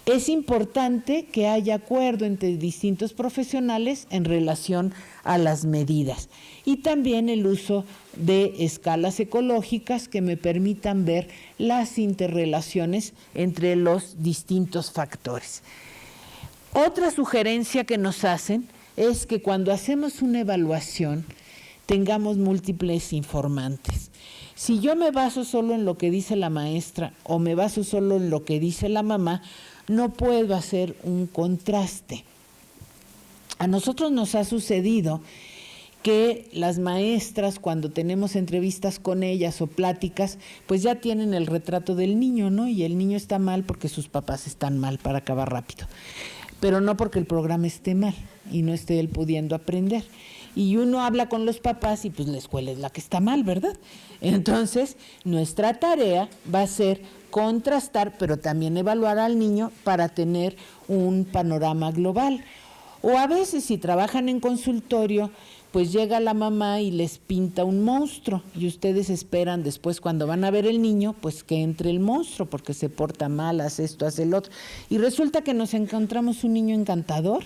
Es importante que haya acuerdo entre distintos profesionales en relación a las medidas y también el uso de escalas ecológicas que me permitan ver las interrelaciones entre los distintos factores. Otra sugerencia que nos hacen es que cuando hacemos una evaluación tengamos múltiples informantes. Si yo me baso solo en lo que dice la maestra o me baso solo en lo que dice la mamá, no puedo hacer un contraste. A nosotros nos ha sucedido que las maestras, cuando tenemos entrevistas con ellas o pláticas, pues ya tienen el retrato del niño, ¿no? Y el niño está mal porque sus papás están mal, para acabar rápido. Pero no porque el programa esté mal y no esté él pudiendo aprender. Y uno habla con los papás y pues la escuela es la que está mal, ¿verdad? Entonces, nuestra tarea va a ser contrastar, pero también evaluar al niño para tener un panorama global. O a veces, si trabajan en consultorio, pues llega la mamá y les pinta un monstruo y ustedes esperan después cuando van a ver el niño, pues que entre el monstruo porque se porta mal, hace esto, hace el otro. Y resulta que nos encontramos un niño encantador,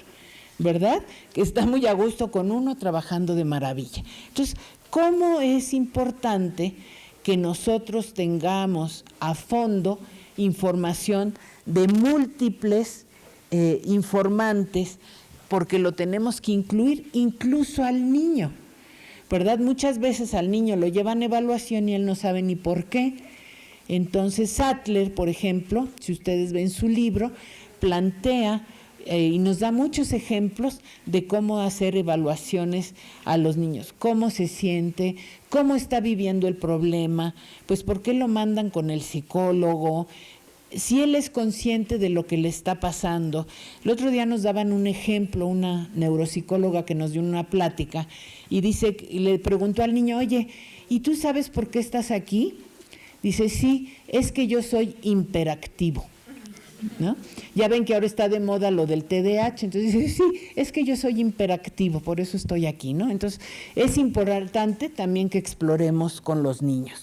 ¿verdad? Que está muy a gusto con uno, trabajando de maravilla. Entonces, ¿cómo es importante que nosotros tengamos a fondo información de múltiples informantes, porque lo tenemos que incluir incluso al niño, ¿verdad? Muchas veces al niño lo llevan a evaluación y él no sabe ni por qué. Entonces Sattler, por ejemplo, si ustedes ven su libro, plantea y nos da muchos ejemplos de cómo hacer evaluaciones a los niños, cómo se siente, cómo está viviendo el problema, pues por qué lo mandan con el psicólogo, si él es consciente de lo que le está pasando. El otro día nos daban un ejemplo, una neuropsicóloga que nos dio una plática y le preguntó al niño, oye, ¿y tú sabes por qué estás aquí? Dice, sí, es que yo soy hiperactivo, ¿no? Ya ven que ahora está de moda lo del TDAH, entonces dice, sí, es que yo soy hiperactivo, por eso estoy aquí, ¿no? Entonces, es importante también que exploremos con los niños.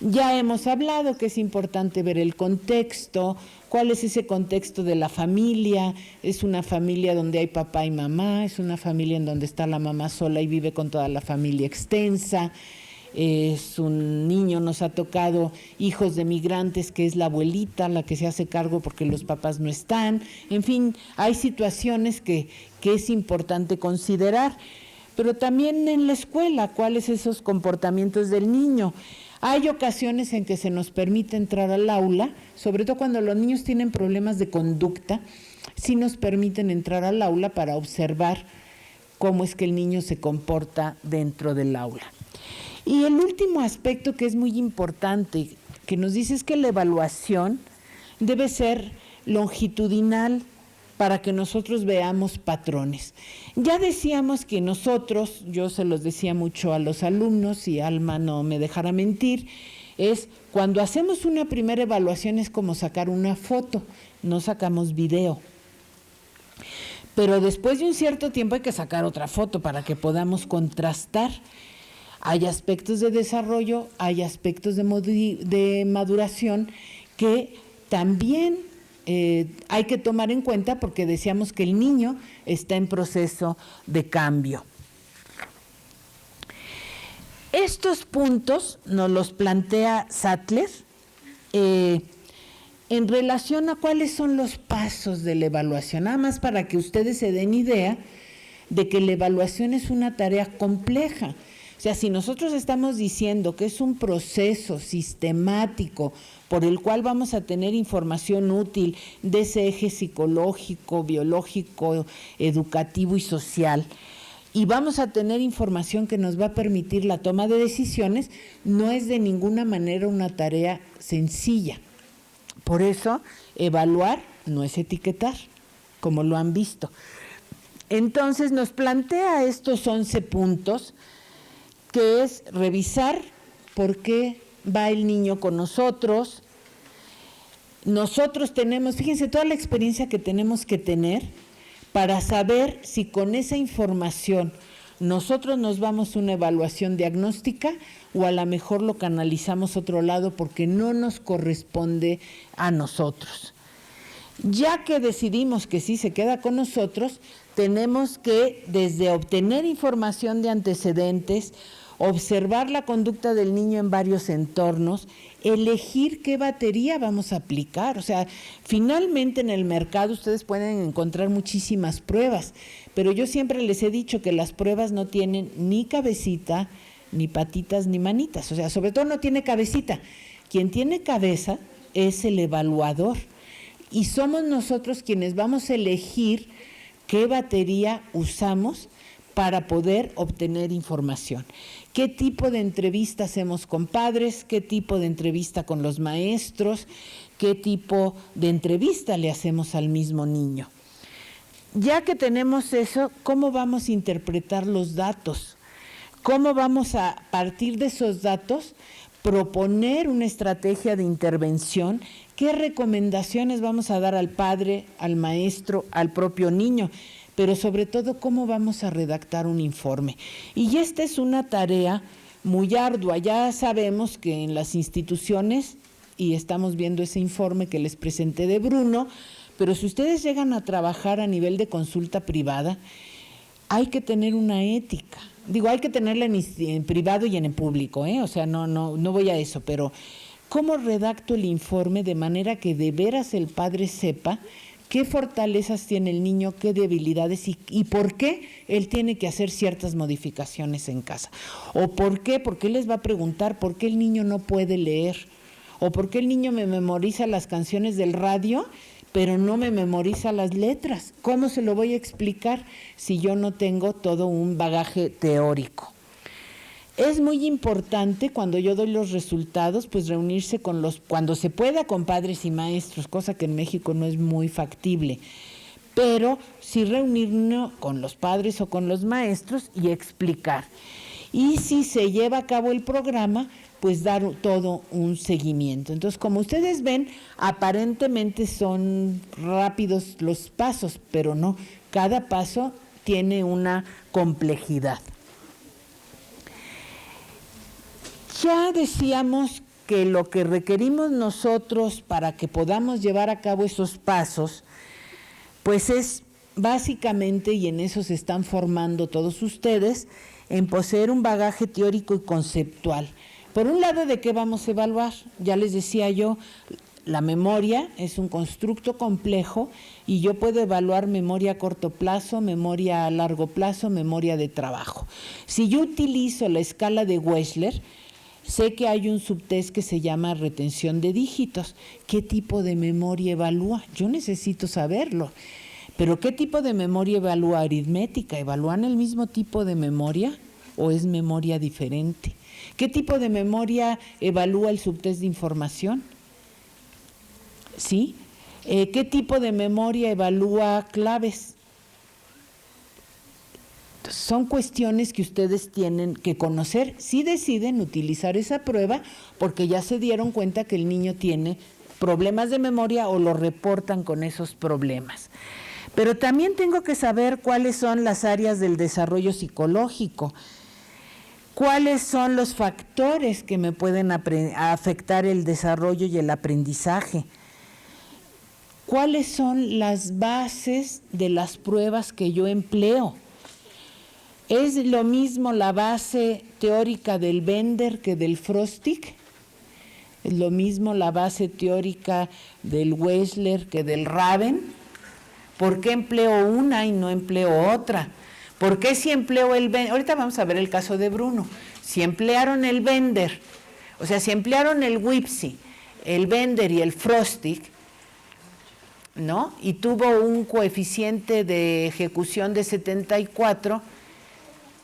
Ya hemos hablado que es importante ver el contexto, cuál es ese contexto de la familia, es una familia donde hay papá y mamá, es una familia en donde está la mamá sola y vive con toda la familia extensa, es un niño, nos ha tocado hijos de migrantes, que es la abuelita la que se hace cargo porque los papás no están. En fin, hay situaciones que es importante considerar. Pero también en la escuela, ¿cuáles son esos comportamientos del niño? Hay ocasiones en que se nos permite entrar al aula, sobre todo cuando los niños tienen problemas de conducta, sí nos permiten entrar al aula para observar cómo es que el niño se comporta dentro del aula. Y el último aspecto que es muy importante, que nos dice, es que la evaluación debe ser longitudinal para que nosotros veamos patrones. Ya decíamos que nosotros, yo se los decía mucho a los alumnos, y Alma no me dejará mentir, es cuando hacemos una primera evaluación es como sacar una foto, no sacamos video. Pero después de un cierto tiempo hay que sacar otra foto para que podamos contrastar. Hay aspectos de desarrollo, hay aspectos de maduración que también hay que tomar en cuenta, porque decíamos que el niño está en proceso de cambio. Estos puntos nos los plantea Sattler en relación a cuáles son los pasos de la evaluación, nada más para que ustedes se den idea de que la evaluación es una tarea compleja. O sea, si nosotros estamos diciendo que es un proceso sistemático por el cual vamos a tener información útil de ese eje psicológico, biológico, educativo y social, y vamos a tener información que nos va a permitir la toma de decisiones, no es de ninguna manera una tarea sencilla. Por eso, evaluar no es etiquetar, como lo han visto. Entonces, nos plantea estos 11 puntos, que es revisar por qué va el niño con nosotros. Nosotros tenemos, fíjense, toda la experiencia que tenemos que tener para saber si con esa información nosotros nos vamos a una evaluación diagnóstica o a lo mejor lo canalizamos a otro lado porque no nos corresponde a nosotros. Ya que decidimos que sí se queda con nosotros, tenemos que, desde obtener información de antecedentes, observar la conducta del niño en varios entornos, elegir qué batería vamos a aplicar. O sea, finalmente en el mercado ustedes pueden encontrar muchísimas pruebas, pero yo siempre les he dicho que las pruebas no tienen ni cabecita, ni patitas, ni manitas. O sea, sobre todo no tiene cabecita. Quien tiene cabeza es el evaluador, y somos nosotros quienes vamos a elegir qué batería usamos para poder obtener información. ¿Qué tipo de entrevista hacemos con padres? ¿Qué tipo de entrevista con los maestros? ¿Qué tipo de entrevista le hacemos al mismo niño? Ya que tenemos eso, ¿cómo vamos a interpretar los datos? ¿Cómo vamos a partir de esos datos proponer una estrategia de intervención? ¿Qué recomendaciones vamos a dar al padre, al maestro, al propio niño? Pero sobre todo, ¿cómo vamos a redactar un informe? Y esta es una tarea muy ardua. Ya sabemos que en las instituciones, y estamos viendo ese informe que les presenté de Bruno, pero si ustedes llegan a trabajar a nivel de consulta privada, hay que tener una ética. Digo, hay que tenerla en privado y en el público, o sea, no voy a eso, pero ¿cómo redacto el informe de manera que de veras el padre sepa qué fortalezas tiene el niño, qué debilidades y por qué él tiene que hacer ciertas modificaciones en casa? ¿O por qué? Porque él les va a preguntar por qué el niño no puede leer, o por qué el niño me memoriza las canciones del radio, pero no me memoriza las letras. ¿Cómo se lo voy a explicar si yo no tengo todo un bagaje teórico? Es muy importante cuando yo doy los resultados, pues reunirse cuando se pueda, con padres y maestros, cosa que en México no es muy factible, pero sí reunirnos con los padres o con los maestros y explicar. Y si se lleva a cabo el programa, pues dar todo un seguimiento. Entonces, como ustedes ven, aparentemente son rápidos los pasos, pero no, cada paso tiene una complejidad. Ya decíamos que lo que requerimos nosotros para que podamos llevar a cabo esos pasos, pues es básicamente, y en eso se están formando todos ustedes, en poseer un bagaje teórico y conceptual. Por un lado, ¿de qué vamos a evaluar? Ya les decía yo, la memoria es un constructo complejo y yo puedo evaluar memoria a corto plazo, memoria a largo plazo, memoria de trabajo. Si yo utilizo la escala de Wechsler, sé que hay un subtest que se llama retención de dígitos. ¿Qué tipo de memoria evalúa? Yo necesito saberlo. Pero ¿qué tipo de memoria evalúa aritmética? ¿Evalúan el mismo tipo de memoria o es memoria diferente? ¿Qué tipo de memoria evalúa el subtest de información? ¿Sí? ¿Qué tipo de memoria evalúa claves? Son cuestiones que ustedes tienen que conocer si deciden utilizar esa prueba, porque ya se dieron cuenta que el niño tiene problemas de memoria o lo reportan con esos problemas. Pero también tengo que saber cuáles son las áreas del desarrollo psicológico, cuáles son los factores que me pueden afectar el desarrollo y el aprendizaje, cuáles son las bases de las pruebas que yo empleo. ¿Es lo mismo la base teórica del Bender que del Frostig? ¿Es lo mismo la base teórica del Wechsler que del Raven? ¿Por qué empleo una y no empleo otra? ¿Por qué si empleo el Bender? Ahorita vamos a ver el caso de Bruno. Si emplearon el Bender, o sea, si emplearon el WIPSI, el Bender y el Frostig, ¿no? Y tuvo un coeficiente de ejecución de 74,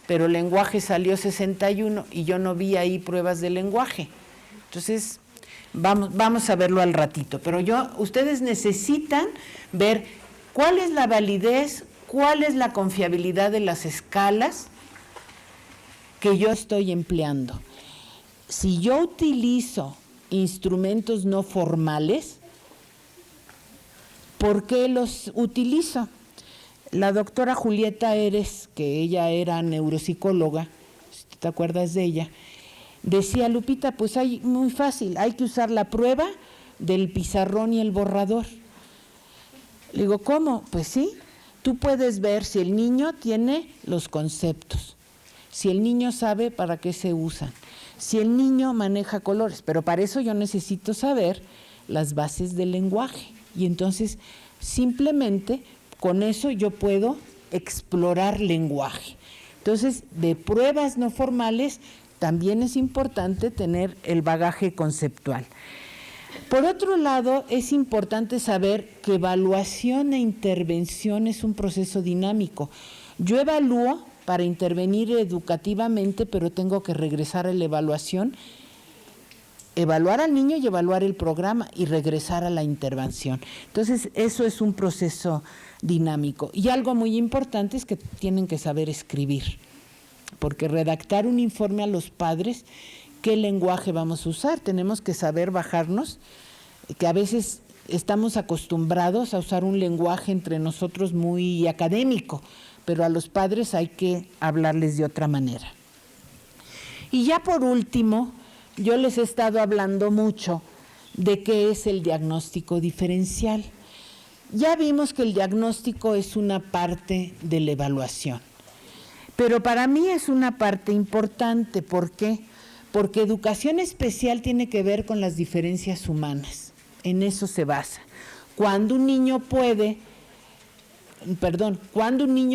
pero el lenguaje salió 61 y yo no vi ahí pruebas de lenguaje. Entonces, vamos a verlo al ratito. Pero ustedes necesitan ver cuál es la validez, cuál es la confiabilidad de las escalas que yo estoy empleando. Si yo utilizo instrumentos no formales, ¿por qué los utilizo? La doctora Julieta Eres, que ella era neuropsicóloga, si te acuerdas de ella, decía, Lupita, pues muy fácil, hay que usar la prueba del pizarrón y el borrador. Le digo, ¿cómo? Pues sí, tú puedes ver si el niño tiene los conceptos, si el niño sabe para qué se usan, si el niño maneja colores, pero para eso yo necesito saber las bases del lenguaje. Y entonces, simplemente, con eso yo puedo explorar lenguaje. Entonces, de pruebas no formales, también es importante tener el bagaje conceptual. Por otro lado, es importante saber que evaluación e intervención es un proceso dinámico. Yo evalúo para intervenir educativamente, pero tengo que regresar a la evaluación, evaluar al niño y evaluar el programa y regresar a la intervención. Entonces, eso es un proceso dinámico. Y algo muy importante es que tienen que saber escribir, porque redactar un informe a los padres, ¿qué lenguaje vamos a usar? Tenemos que saber bajarnos, que a veces estamos acostumbrados a usar un lenguaje entre nosotros muy académico, pero a los padres hay que hablarles de otra manera. Y ya por último, yo les he estado hablando mucho de qué es el diagnóstico diferencial. Ya vimos que el diagnóstico es una parte de la evaluación, pero para mí es una parte importante. ¿Por qué? Porque educación especial tiene que ver con las diferencias humanas, en eso se basa. Cuando un niño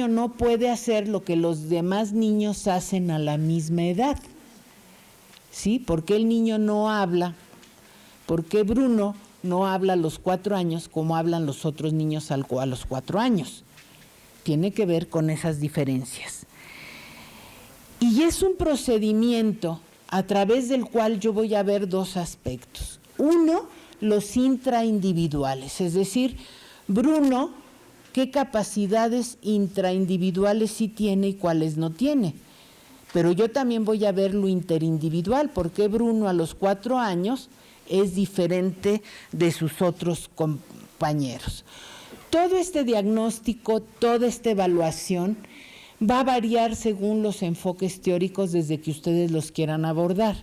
no puede hacer lo que los demás niños hacen a la misma edad. ¿Sí? ¿Por qué el niño no habla? ¿Por qué Bruno no habla a los 4 años como hablan los otros niños a los 4 años? Tiene que ver con esas diferencias. Y es un procedimiento a través del cual yo voy a ver 2 aspectos. Uno, los intraindividuales, es decir, Bruno, ¿qué capacidades intraindividuales sí tiene y cuáles no tiene? Pero yo también voy a ver lo interindividual, porque Bruno a los 4 años es diferente de sus otros compañeros. Todo este diagnóstico, toda esta evaluación va a variar según los enfoques teóricos desde que ustedes los quieran abordar.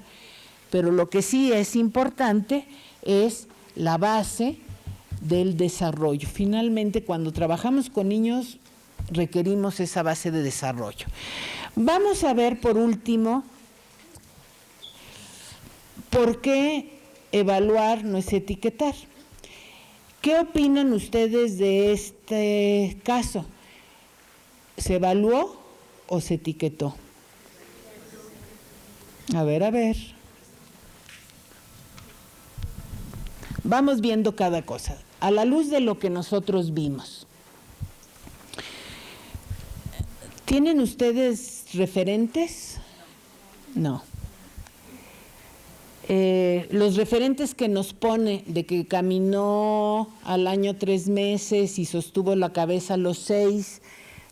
Pero lo que sí es importante es la base del desarrollo. Finalmente, cuando trabajamos con niños, requerimos esa base de desarrollo. Vamos a ver por último por qué evaluar no es etiquetar. ¿Qué opinan ustedes de este caso? ¿Se evaluó o se etiquetó? A ver. Vamos viendo cada cosa, a la luz de lo que nosotros vimos. ¿Tienen ustedes referentes? No. Los referentes que nos pone de que caminó al año 3 meses y sostuvo la cabeza a los 6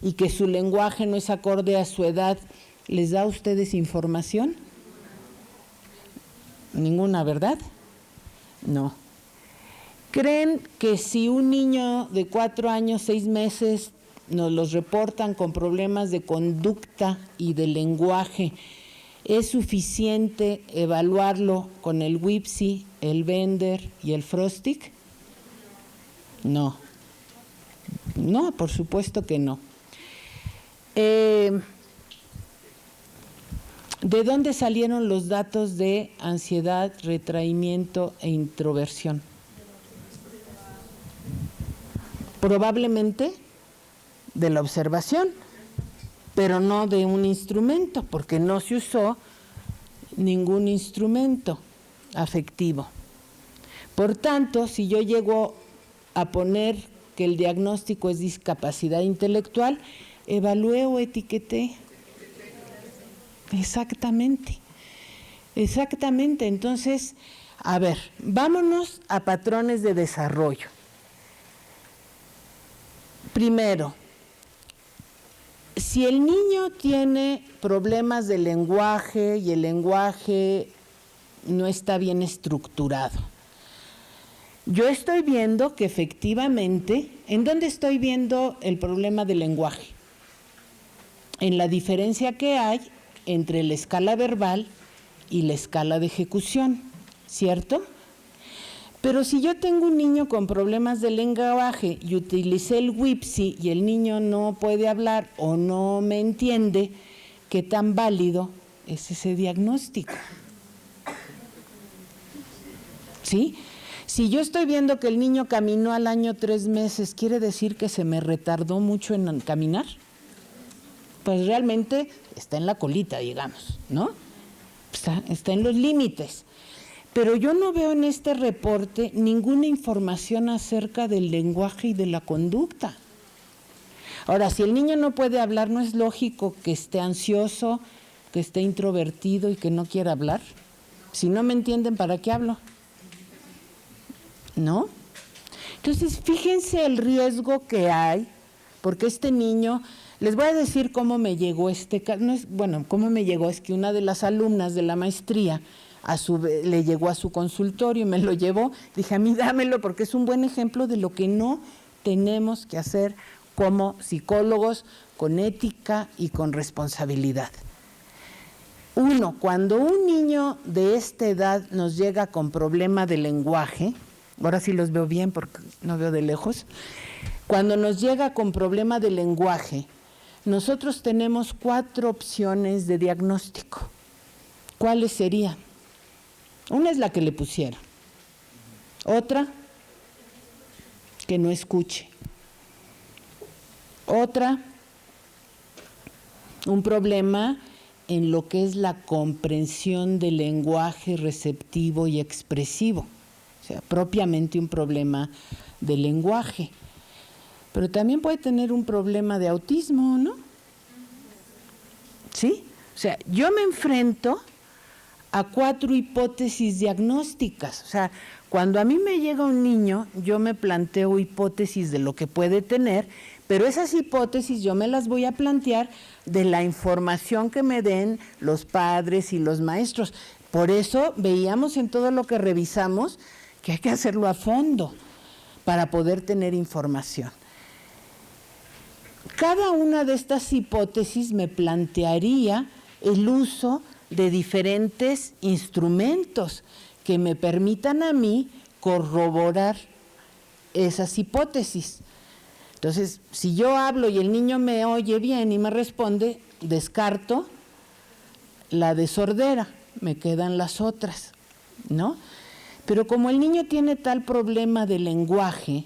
y que su lenguaje no es acorde a su edad, ¿les da a ustedes información? Ninguna, ¿verdad? No. ¿Creen que si un niño de 4 años, 6 meses nos los reportan con problemas de conducta y de lenguaje, es suficiente evaluarlo con el WIPSI, el Bender y el Frostig? No. No, por supuesto que no. ¿De dónde salieron los datos de ansiedad, retraimiento e introversión? Probablemente de la observación, pero no de un instrumento, porque no se usó ningún instrumento afectivo. Por tanto, si yo llego a poner que el diagnóstico es discapacidad intelectual, evalué o etiqueté. Exactamente. Entonces, a ver, vámonos a patrones de desarrollo. Primero, si el niño tiene problemas de lenguaje y el lenguaje no está bien estructurado, yo estoy viendo que efectivamente, ¿en dónde estoy viendo el problema del lenguaje? En la diferencia que hay entre la escala verbal y la escala de ejecución, ¿cierto? Pero si yo tengo un niño con problemas de lenguaje y utilicé el WIPSI y el niño no puede hablar o no me entiende, ¿qué tan válido es ese diagnóstico? ¿Sí? Si yo estoy viendo que el niño caminó al año 3 meses, ¿quiere decir que se me retardó mucho en caminar? Pues realmente está en la colita, digamos, ¿no? Está en los límites. Pero yo no veo en este reporte ninguna información acerca del lenguaje y de la conducta. Ahora, si el niño no puede hablar, ¿no es lógico que esté ansioso, que esté introvertido y que no quiera hablar? Si no me entienden, ¿para qué hablo? ¿No? Entonces, fíjense el riesgo que hay, porque este niño, les voy a decir cómo me llegó este caso, cómo me llegó, es que una de las alumnas de la maestría, le llegó a su consultorio y me lo llevó, dije, a mí dámelo porque es un buen ejemplo de lo que no tenemos que hacer como psicólogos, con ética y con responsabilidad. Uno, cuando un niño de esta edad nos llega con problema de lenguaje, ahora sí los veo bien porque no veo de lejos, cuando nos llega con problema de lenguaje, nosotros tenemos 4 opciones de diagnóstico. ¿Cuáles serían? Una es la que le pusieron. Otra, que no escuche. Otra, un problema en lo que es la comprensión del lenguaje receptivo y expresivo. O sea, propiamente un problema de lenguaje. Pero también puede tener un problema de autismo, ¿no? ¿Sí? O sea, yo me enfrento a 4 hipótesis diagnósticas. O sea, cuando a mí me llega un niño, yo me planteo hipótesis de lo que puede tener, pero esas hipótesis yo me las voy a plantear de la información que me den los padres y los maestros. Por eso veíamos en todo lo que revisamos que hay que hacerlo a fondo para poder tener información. Cada una de estas hipótesis me plantearía el uso de diferentes instrumentos que me permitan a mí corroborar esas hipótesis. Entonces, si yo hablo y el niño me oye bien y me responde, descarto la de sordera, me quedan las otras, ¿no? Pero como el niño tiene tal problema de lenguaje,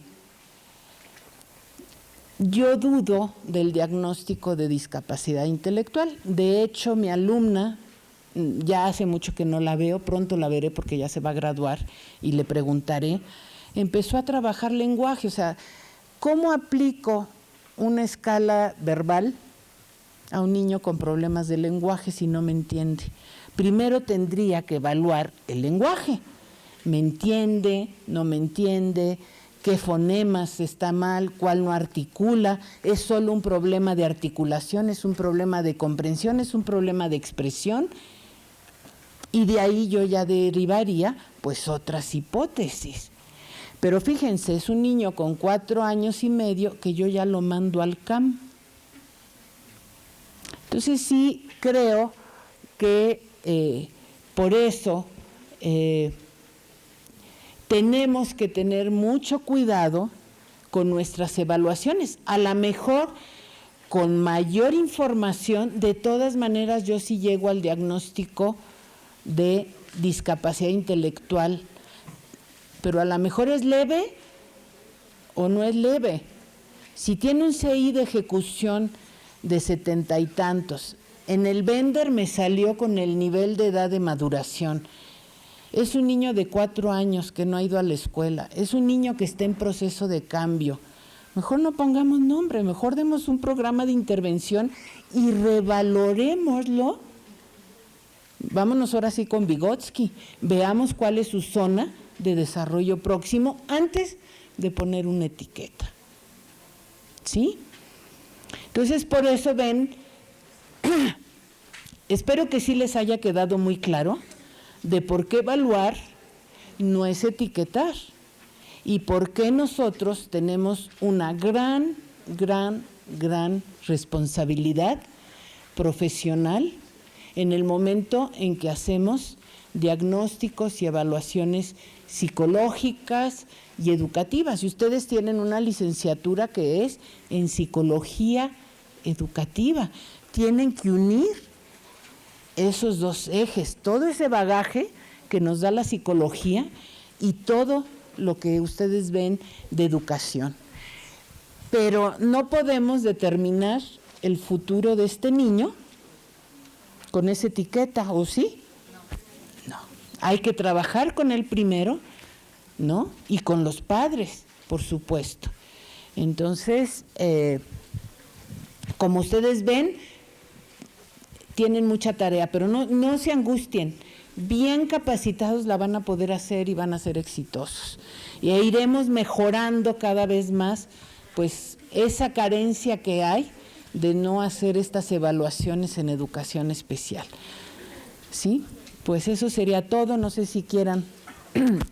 yo dudo del diagnóstico de discapacidad intelectual. De hecho, mi alumna, ya hace mucho que no la veo, pronto la veré porque ya se va a graduar y le preguntaré, empezó a trabajar lenguaje, o sea, ¿cómo aplico una escala verbal a un niño con problemas de lenguaje si no me entiende? Primero tendría que evaluar el lenguaje. ¿Me entiende? ¿No me entiende? ¿Qué fonemas está mal? ¿Cuál no articula? ¿Es solo un problema de articulación? ¿Es un problema de comprensión? ¿Es un problema de expresión? Y de ahí yo ya derivaría pues otras hipótesis. Pero fíjense, es un niño con 4 años y medio que yo ya lo mando al CAM. Entonces sí creo que por eso tenemos que tener mucho cuidado con nuestras evaluaciones. A lo mejor con mayor información, de todas maneras yo sí llego al diagnóstico de discapacidad intelectual, pero a lo mejor es leve o no es leve. Si tiene un CI de ejecución de 70 y tantos, en el Bender me salió con el nivel de edad de maduración. Es un niño de 4 años que no ha ido a la escuela, es un niño que está en proceso de cambio. Mejor no pongamos nombre, mejor demos un programa de intervención y revalorémoslo. Vámonos ahora sí con Vygotsky, veamos cuál es su zona de desarrollo próximo antes de poner una etiqueta. ¿Sí? Entonces, por eso ven, espero que sí les haya quedado muy claro de por qué evaluar no es etiquetar y por qué nosotros tenemos una gran responsabilidad profesional en el momento en que hacemos diagnósticos y evaluaciones psicológicas y educativas. Y ustedes tienen una licenciatura que es en psicología educativa. Tienen que unir esos dos ejes, todo ese bagaje que nos da la psicología y todo lo que ustedes ven de educación. Pero no podemos determinar el futuro de este niño con esa etiqueta, ¿o sí? No. Hay que trabajar con él primero, ¿no? Y con los padres, por supuesto. Entonces, como ustedes ven, tienen mucha tarea, pero no se angustien. Bien capacitados la van a poder hacer y van a ser exitosos. Y iremos mejorando cada vez más, pues, esa carencia que hay de no hacer estas evaluaciones en educación especial. ¿Sí? Pues eso sería todo. No sé si quieran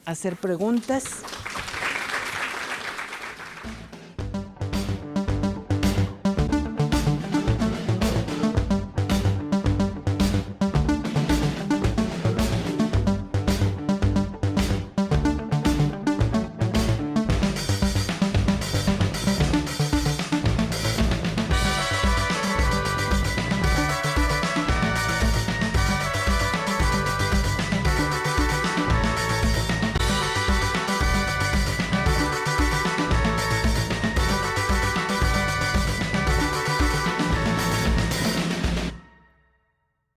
hacer preguntas.